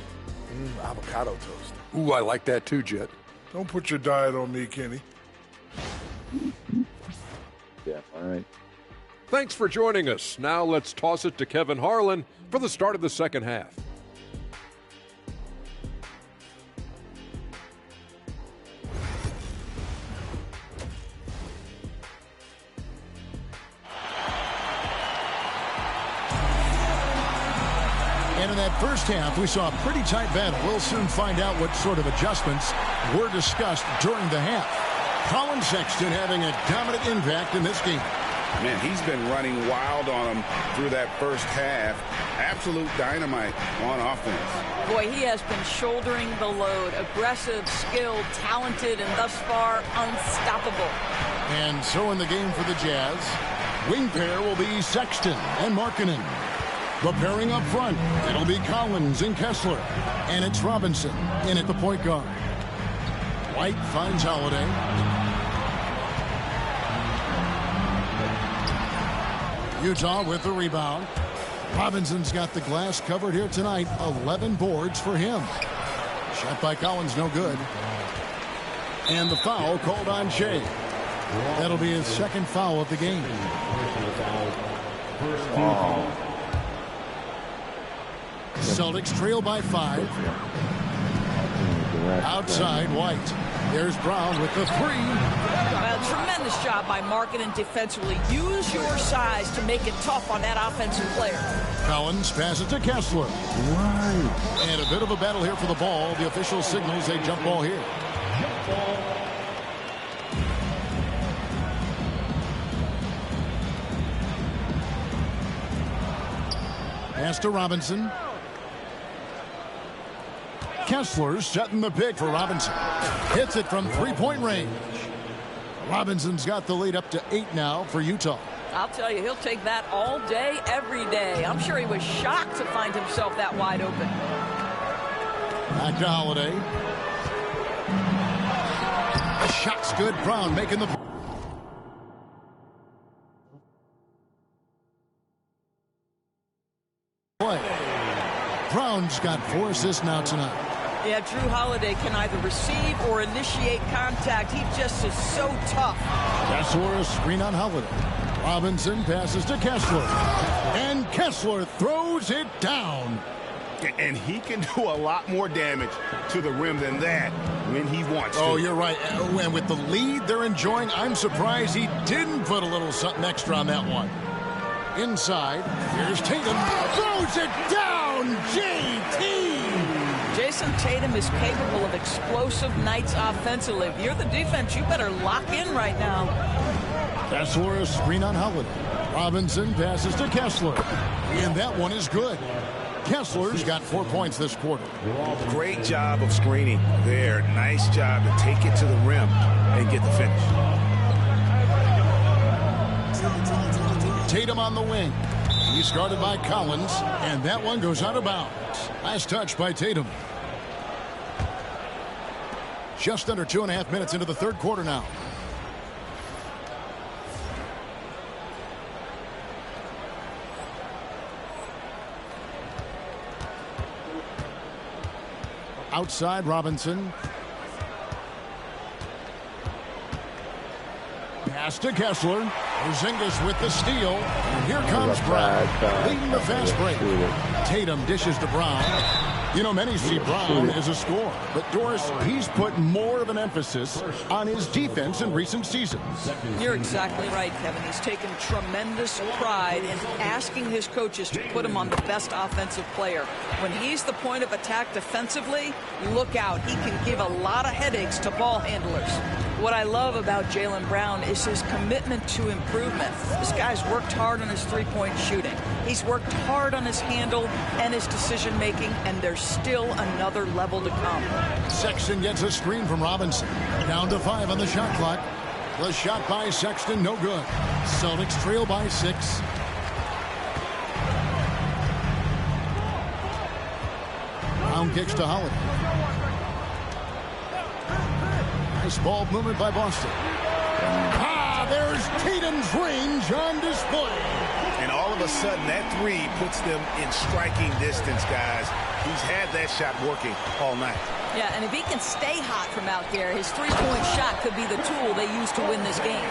Avocado toast. Ooh, I like that too, Jet. Don't put your diet on me, Kenny. Yeah, all right. Thanks for joining us. Now let's toss it to Kevin Harlan for the start of the second half. And in that first half, we saw a pretty tight battle. We'll soon find out what sort of adjustments were discussed during the half. Colin Sexton having a dominant impact in this game. Man, he's been running wild on him through that first half. Absolute dynamite on offense. Boy, he has been shouldering the load. Aggressive, skilled, talented, and thus far unstoppable. And so in the game for the Jazz, wing pair will be Sexton and Markkanen. The pairing up front, it'll be Collins and Kessler. And it's Robinson in at the point guard. White finds Holiday. Utah with the rebound. Robinson's got the glass covered here tonight. 11 boards for him. Shot by Collins, no good. And the foul called on Shea. That'll be his second foul of the game. Celtics trail by 5. Outside, White. There's Brown with the 3. Well, tremendous job by Markkanen defensively. Use your size to make it tough on that offensive player. Collins passes to Kessler. Right. And a bit of a battle here for the ball. The official signals a jump ball here. Pass to Robinson. Kessler setting the pick for Robinson. Hits it from three-point range. Robinson's got the lead up to 8 now for Utah. I'll tell you, he'll take that all day, every day. I'm sure he was shocked to find himself that wide open. Back to Holiday. The shot's good. Brown making the play. Brown's got 4 assists now tonight. Yeah, Drew Holiday can either receive or initiate contact. He just is so tough. Kessler, a screen on Holiday. Robinson passes to Kessler. And Kessler throws it down. And he can do a lot more damage to the rim than that when he wants to. Oh, you're right. And with the lead they're enjoying, I'm surprised he didn't put a little something extra on that one. Inside, here's Tatum. Throws it down, JT! Jason Tatum is capable of explosive nights offensively. If you're the defense, you better lock in right now. Kessler, a screen on Holiday. Robinson passes to Kessler. And that one is good. Kessler's got 4 points this quarter. Great job of screening there. Nice job to take it to the rim and get the finish. Tatum on the wing. He's guarded by Collins, and that one goes out of bounds. Nice touch by Tatum. Just under 2.5 minutes into the third quarter now. Outside, Robinson. Pass to Kessler. Porzingis with the steal. And here comes Brown, leading the fast break. Tatum dishes to Brown. You know, many see Brown as a scorer, but Doris, he's put more of an emphasis on his defense in recent seasons. You're exactly right, Kevin. He's taken tremendous pride in asking his coaches to put him on the best offensive player. When he's the point of attack defensively, look out. He can give a lot of headaches to ball handlers. What I love about Jaylen Brown is his commitment to improvement. This guy's worked hard on his three-point shooting. He's worked hard on his handle and his decision-making, and there's still another level to come. Sexton gets a screen from Robinson. Down to 5 on the shot clock. The shot by Sexton, no good. Celtics trail by 6. Brown kicks to Holiday. Nice ball movement by Boston. There's Tatum's range on display. And all of a sudden, that 3 puts them in striking distance, guys. He's had that shot working all night. Yeah, and if he can stay hot from out there, his three-point shot could be the tool they use to win this game.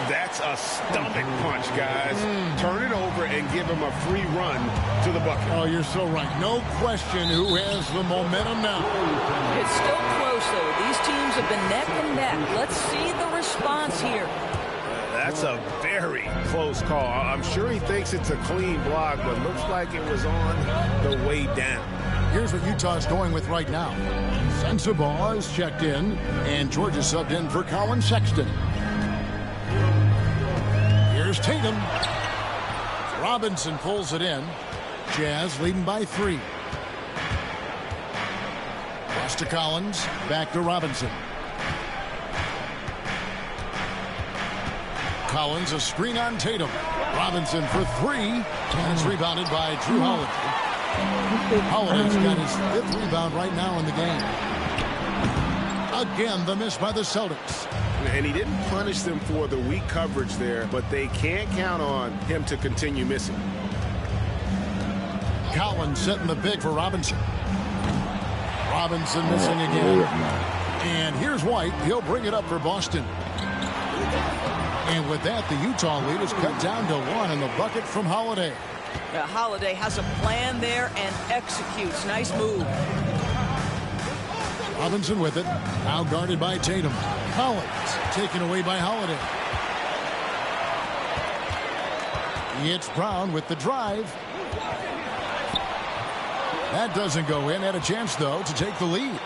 That's a stomach punch, guys. Turn it over and give him a free run to the bucket. Oh, you're so right. No question who has the momentum now. It's still close, though. These teams have been neck and neck. Let's see the response here. That's a very close call. I'm sure he thinks it's a clean block, but looks like it was on the way down. Here's what Utah's going with right now. Sensabaugh is checked in, and Georgia subbed in for Colin Sexton. Here's Tatum. Robinson pulls it in. Jazz leading by 3. Pass to Collins. Back to Robinson. Collins, a screen on Tatum. Robinson for 3. And it's rebounded by Drew Holiday. Holiday's got his 5th rebound right now in the game. Again, the miss by the Celtics. And he didn't punish them for the weak coverage there, but they can't count on him to continue missing. Collins setting the big for Robinson. Robinson missing again. And here's White. He'll bring it up for Boston. And with that, the Utah lead is cut down to 1 in the bucket from Holiday. Holiday has a plan there and executes. Nice move. Robinson with it. Now guarded by Tatum. Collins taken away by Holiday. It's Brown with the drive. That doesn't go in. Had a chance, though, to take the lead.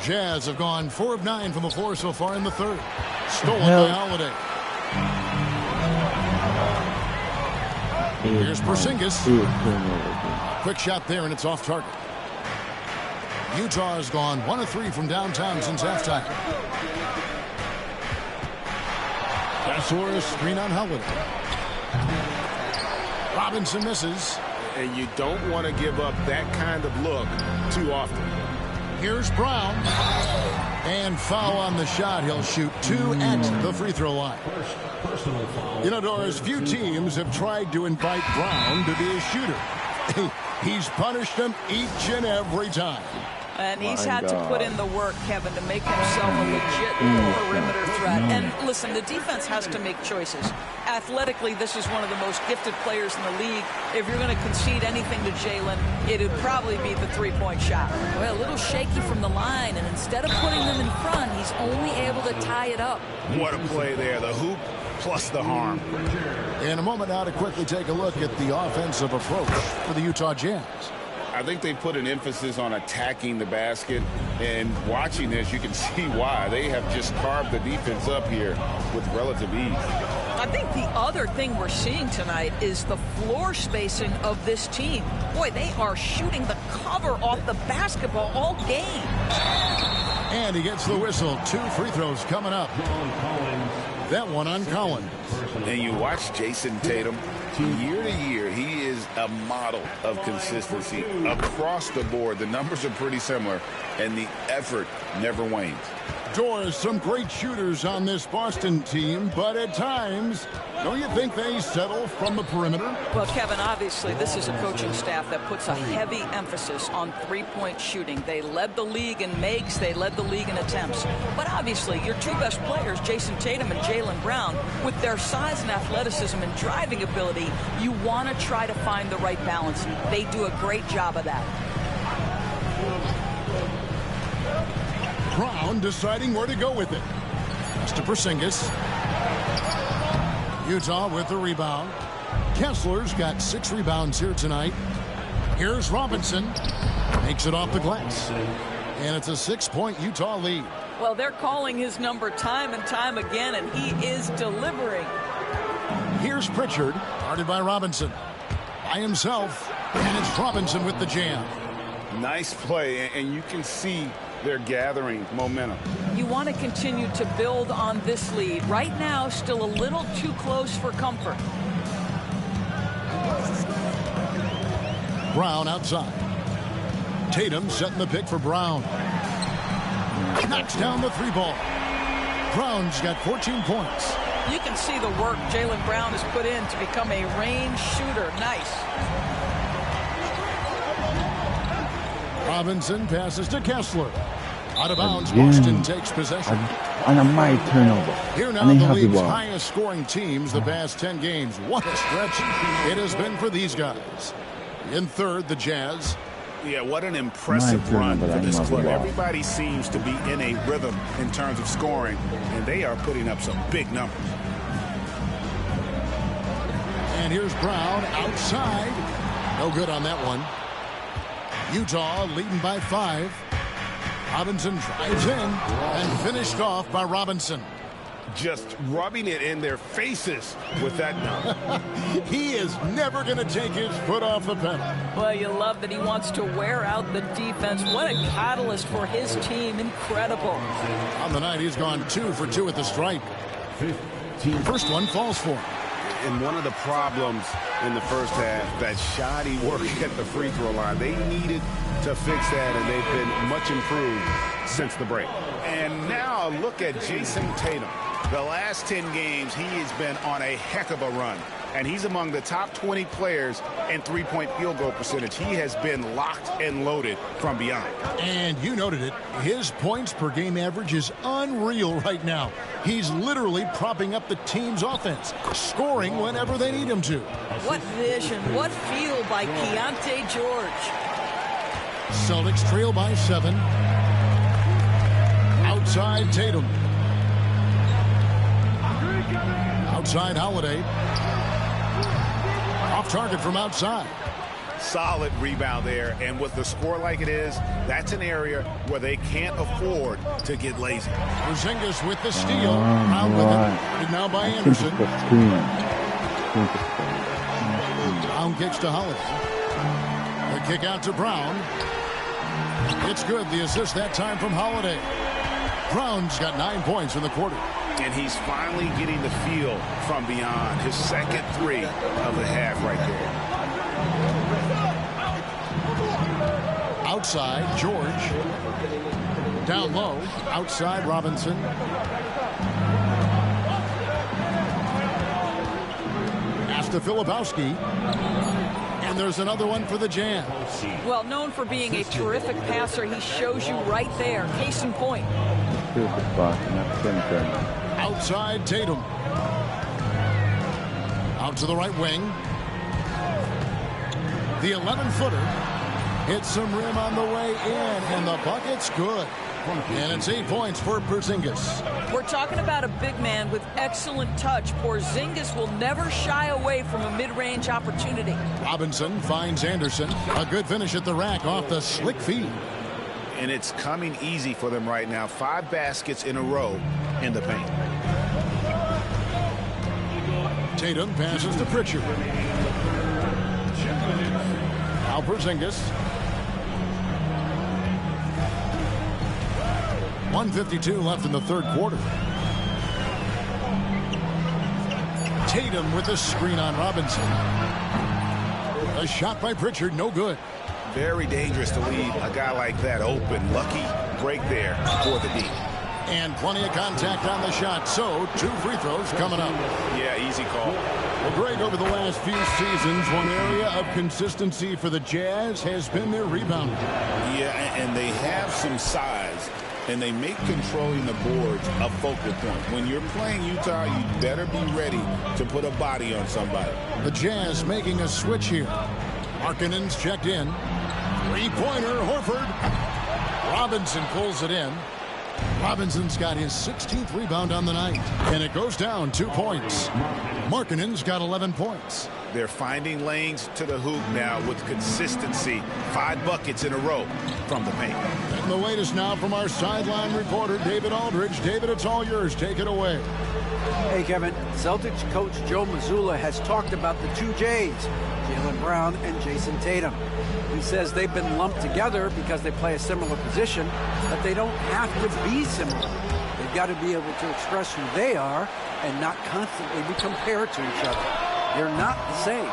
Jazz have gone 4 of 9 from the floor so far in the third. Stolen by Holiday. Here's Porzingis. Quick shot there, and it's off target. Utah has gone 1 of 3 from downtown since halftime. Kessler screen on Holiday. Robinson misses. And you don't want to give up that kind of look too often. Here's Brown. And foul on the shot. He'll shoot 2 at the free throw line. You know, Doris, few teams have tried to invite Brown to be a shooter. He's punished them each and every time. And he's had to put in the work, Kevin, to make himself a legit perimeter threat. And listen, the defense has to make choices. Athletically, this is one of the most gifted players in the league. If you're going to concede anything to Jalen, it would probably be the three-point shot. Well, a little shaky from the line, and instead of putting them in front, he's only able to tie it up. What a play there. The hoop plus the harm. In a moment now to quickly take a look at the offensive approach for the Utah Jazz. I think they put an emphasis on attacking the basket, and watching this, you can see why. They have just carved the defense up here with relative ease. I think the other thing we're seeing tonight is the floor spacing of this team. Boy, they are shooting the cover off the basketball all game. And he gets the whistle. 2 free throws coming up. That one on Collins. And you watch Jason Tatum. Year to year, he is a model of consistency across the board. The numbers are pretty similar, and the effort never wanes. Doors, some great shooters on this Boston team, but at times, don't you think they settle from the perimeter? Well, Kevin, obviously, this is a coaching staff that puts a heavy emphasis on three-point shooting. They led the league in makes. They led the league in attempts. But obviously, your 2 best players, Jason Tatum and Jalen Brown, with their size and athleticism and driving ability, you want to try to find the right balance. They do a great job of that. Brown deciding where to go with it. Pass to Porzingis. Utah with the rebound. Kessler's got 6 rebounds here tonight. Here's Robinson. Makes it off the glass. And it's a 6-point Utah lead. Well, they're calling his number time and time again, and he is delivering. Here's Pritchard, guarded by Robinson. By himself, and it's Robinson with the jam. Nice play, and you can see they're gathering momentum. You want to continue to build on this lead. Right now, still a little too close for comfort. Brown outside. Tatum setting the pick for Brown. Knocks down the 3-ball. Brown's got 14 points. You can see the work Jalen Brown has put in to become a range shooter. Nice. Robinson passes to Kessler. Out of bounds, Boston takes possession. And a my turnover. Here now the league's highest scoring teams the past 10 games. What a stretch it has been for these guys. In third, the Jazz. Yeah, what an impressive run for this club. Everybody seems to be in a rhythm in terms of scoring, and they are putting up some big numbers. And here's Brown outside. No good on that one. Utah leading by 5. Robinson drives in and finished off by Robinson. Just rubbing it in their faces with that dunk. He is never going to take his foot off the pedal. Well, you love that he wants to wear out the defense. What a catalyst for his team. Incredible. On the night, he's gone 2 for 2 at the stripe. First one falls for him. And one of the problems in the first half, that shoddy work at the free throw line. They needed to fix that, and they've been much improved since the break. And now look at Jason Tatum. The last 10 games, he has been on a heck of a run. and he's among the top 20 players in three-point field goal percentage. He has been locked and loaded from beyond. And you noted it. His points per game average is unreal right now. He's literally propping up the team's offense, scoring whenever they need him to. What vision, what feel by Keontae George. Celtics trail by 7. Outside Tatum. Outside Holiday. Off target from outside. Solid rebound there, and with the score like it is, that's an area where they can't afford to get lazy. Porzingis with the steal. Brown with it. And now by Anderson. Brown kicks to Holiday. The kick out to Brown. It's good. The assist that time from Holiday. Brown's got 9 points in the quarter. And he's finally getting the feel from beyond. His second three of the half right there. Outside, George. Down low, outside Robinson. Pass to Filipowski. And there's another one for the Jazz. Well, known for being a terrific passer, he shows you right there. Case in point. Outside Tatum. Out to the right wing. The 11-footer hits some rim on the way in, and the bucket's good. And it's 8 points for Porzingis. We're talking about a big man with excellent touch. Porzingis will never shy away from a mid-range opportunity. Robinson finds Anderson. A good finish at the rack off the slick feed. And it's coming easy for them right now. 5 baskets in a row in the paint. Tatum passes to Pritchard. Now Porzingis. 1:52 left in the third quarter. Tatum with the screen on Robinson. A shot by Pritchard, no good. Very dangerous to leave a guy like that open. Lucky break there for the D. And plenty of contact on the shot, so 2 free throws coming up. Yeah, easy call. Well, great over the last few seasons. One area of consistency for the Jazz has been their rebounding. Yeah, and they have some size, and they make controlling the boards a focal point. When you're playing Utah, you better be ready to put a body on somebody. The Jazz making a switch here. Markkanen's checked in. Three-pointer, Horford. Robinson pulls it in. Robinson's got his 16th rebound on the night, and it goes down 2 points. Markkanen's got 11 points. They're finding lanes to the hoop now with consistency. 5 buckets in a row from the paint. And the latest now from our sideline reporter, David Aldridge. David, it's all yours. Take it away. Hey, Kevin. Celtics coach Joe Mazzulla has talked about the 2 J's, Jaylen Brown and Jason Tatum. He says they've been lumped together because they play a similar position, but they don't have to be similar. They've got to be able to express who they are and not constantly be compared to each other. They're not the same.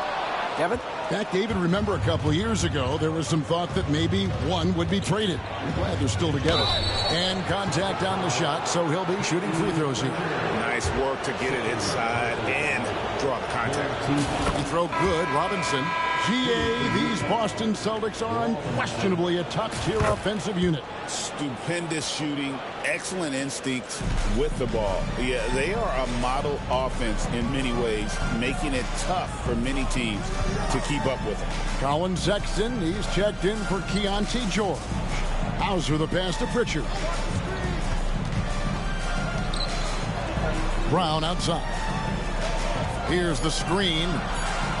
Kevin? Back, David, remember a couple years ago, there was some thought that maybe one would be traded. I'm glad they're still together. And contact on the shot, so he'll be shooting free throws here. Nice work to get it inside and draw the contact. Free throw good, Robinson. GA, these Boston Celtics are unquestionably a top-tier offensive unit. Stupendous shooting, excellent instincts with the ball. Yeah, they are a model offense in many ways, making it tough for many teams to keep up with them. Colin Sexton, he's checked in for Keontae George. Hauser the pass to Pritchard. Brown outside. Here's the screen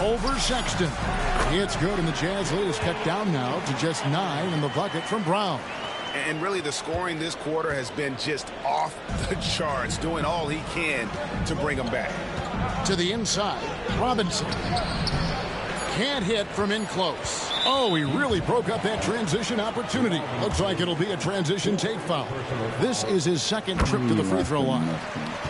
over Sexton. It's good, and the Jazz lead is cut down now to just 9 in the bucket from Brown. And really, the scoring this quarter has been just off the charts, doing all he can to bring them back. To the inside, Robinson. Can't hit from in close. Oh, he really broke up that transition opportunity. Looks like it'll be a transition take foul. This is his second trip to the free throw line.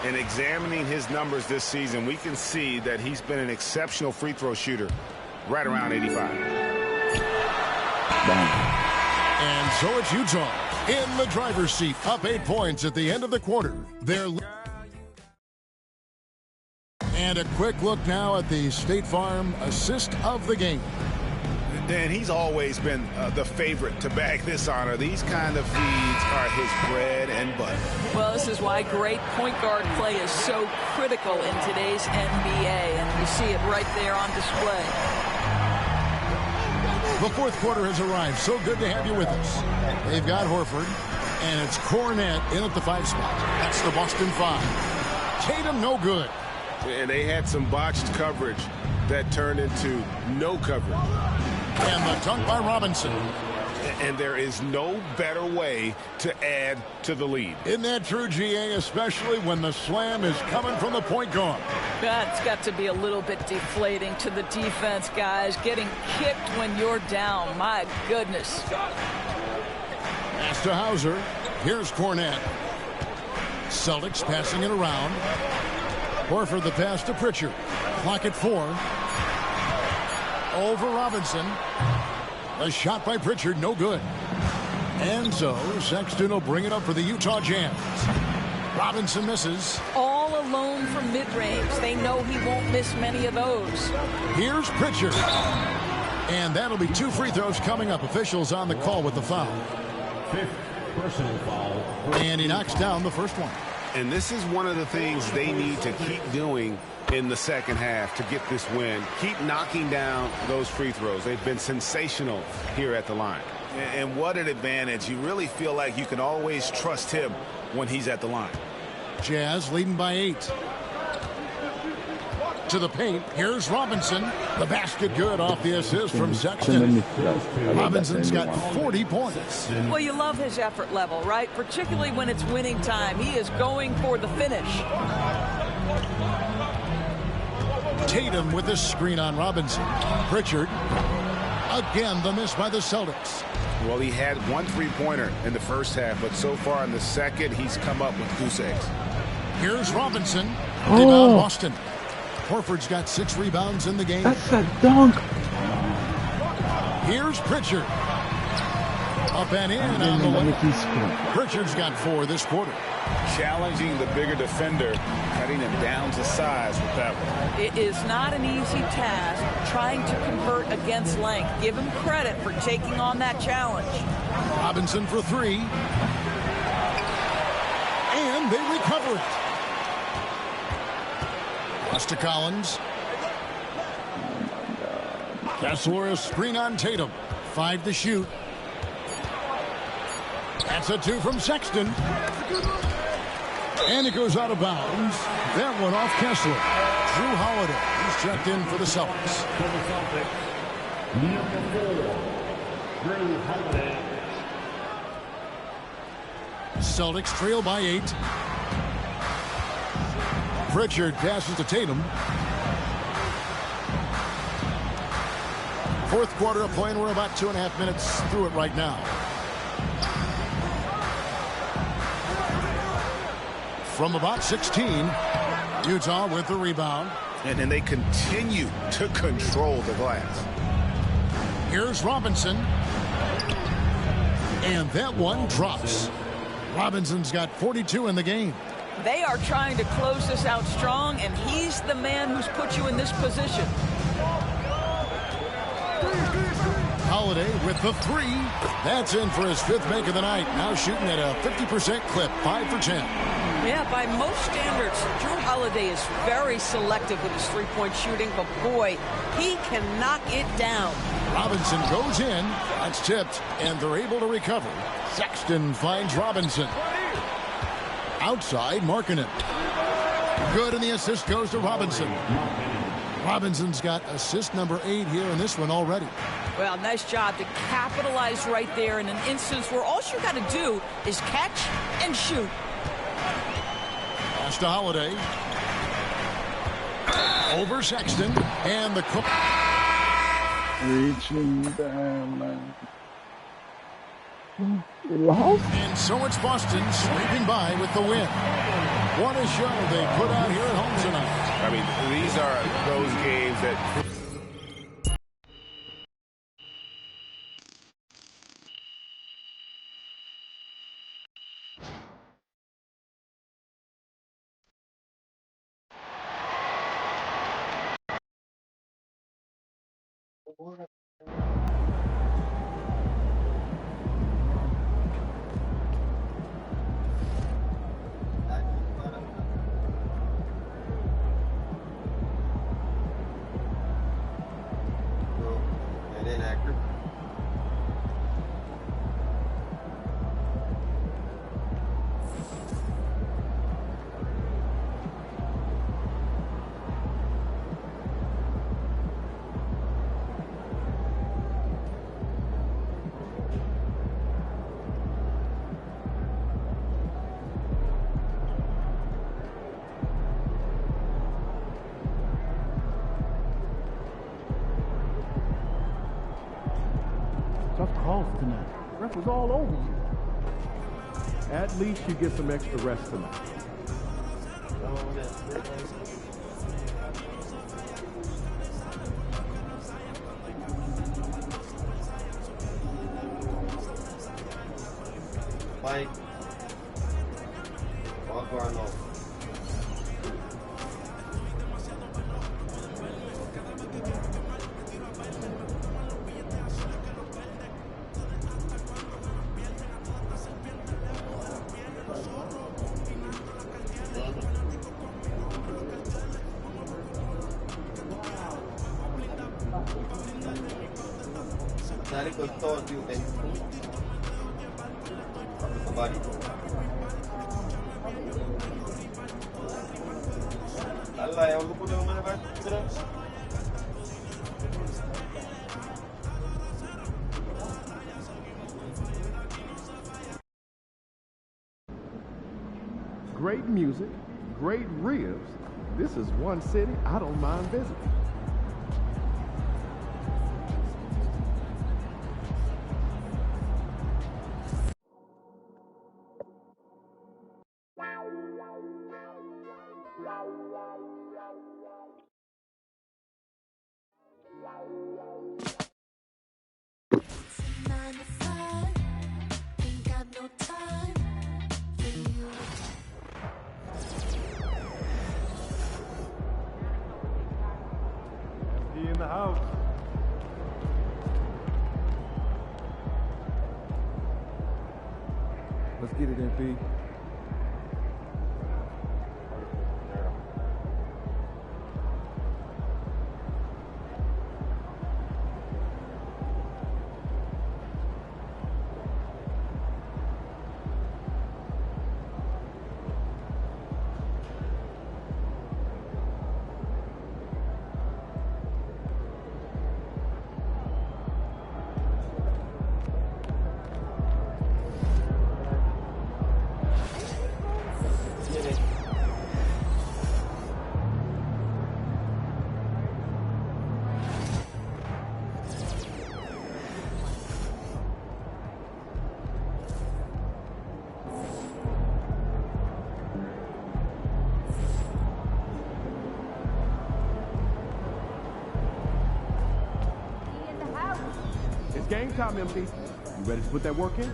In examining his numbers this season, we can see that he's been an exceptional free throw shooter, right around 85. And so it's Utah in the driver's seat, up 8 points at the end of the quarter. They're And a quick look now at the State Farm assist of the game. Dan, he's always been the favorite to bag this honor. These kind of feeds are his bread and butter. Well, this is why great point guard play is so critical in today's NBA, and you see it right there on display. The fourth quarter has arrived. So good to have you with us. They've got Horford, and it's Cornette in at the 5 spot. That's the Boston 5. Tatum, no good. And they had some botched coverage that turned into no coverage. And the dunk by Robinson. And there is no better way to add to the lead. Isn't that true, GA, especially when the slam is coming from the point guard? That's got to be a little bit deflating to the defense, guys. Getting kicked when you're down. My goodness. Pass to Hauser. Here's Cornette. Celtics passing it around. Horford the pass to Pritchard. Clock at 4. Over Robinson. A shot by Pritchard, no good. And so Sexton will bring it up for the Utah Jazz. Robinson misses. All alone from mid-range. They know he won't miss many of those. Here's Pritchard. And that'll be 2 free throws coming up. Officials on the call with the foul. 5th personal foul. And he knocks down the first one. And this is one of the things they need to keep doing in the second half to get this win. Keep knocking down those free throws. They've been sensational here at the line. And what an advantage. You really feel like you can always trust him when he's at the line. Jazz leading by 8. To the paint. Here's Robinson. The basket good off the assist from Sexton. Robinson's got 40 points. Well, you love his effort level, right? Particularly when it's winning time. He is going for the finish. Tatum with the screen on Robinson. Pritchard. Again, the miss by the Celtics. Well, he had 1 3-pointer in the first half, but so far in the second, he's come up with goose eggs. Here's Robinson. Rebound Boston. Horford's got 6 rebounds in the game. That's a dunk. Here's Pritchard. Up and in on the way. Pritchard's got 4 this quarter. Challenging the bigger defender, cutting him down to size with that one. It is not an easy task trying to convert against length. Give him credit for taking on that challenge. Robinson for 3. And they recover it. Pass to Collins. Kessler, a screen on Tatum. 5 to shoot. That's a 2 from Sexton. And it goes out of bounds. That one off Kessler. Drew Holiday. He's checked in for the Celtics. Drew Holiday. Celtics trail by 8. Pritchard passes to Tatum. Fourth quarter of play, and we're about 2.5 minutes through it right now. From about 16, Utah with the rebound. And they continue to control the glass. Here's Robinson. And that one drops. Robinson's got 42 in the game. They are trying to close this out strong, and he's the man who's put you in this position. Holiday with the 3. That's in for his 5th make of the night. Now shooting at a 50% clip, 5 for 10. Yeah, by most standards, Drew Holiday is very selective with his 3-point shooting, but boy, he can knock it down. Robinson goes in. That's tipped, and they're able to recover. Sexton finds Robinson. Outside, Markkanen. Good, and the assist goes to Robinson. Robinson's got assist number 8 here in this one already. Well, nice job to capitalize right there in an instance where all you got to do is catch and shoot. Pass to Holiday. Over Sexton, and the cook. Reaching down, man. Lost? And so it's Boston sweeping by with the win. What a show they put out here at home tonight. I mean, these are those games that... Tough calls tonight. Ref was all over you. At least you get some extra rest tonight. Fight. Walk Arnold. Dali ko ito, Duke. Body. Allah, yang lupa dengan mana kan? Terus. Great music, great ribs. This is one city I don't mind visiting. In the house. Let's get it, MP. It's game time, MP. You ready to put that work in?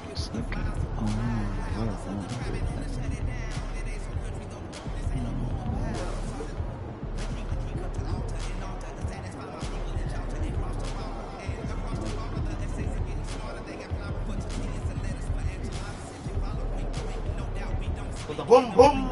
Just looking on. Boom, boom.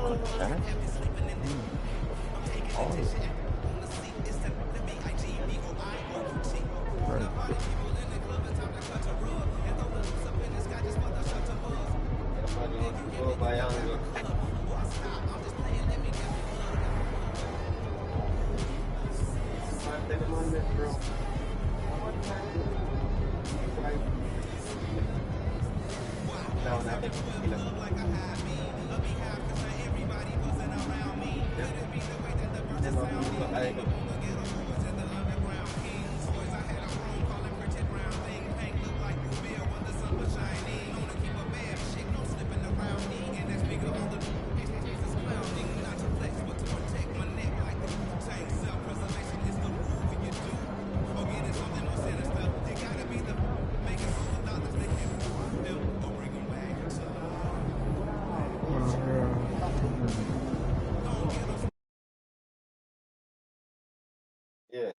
Yeah.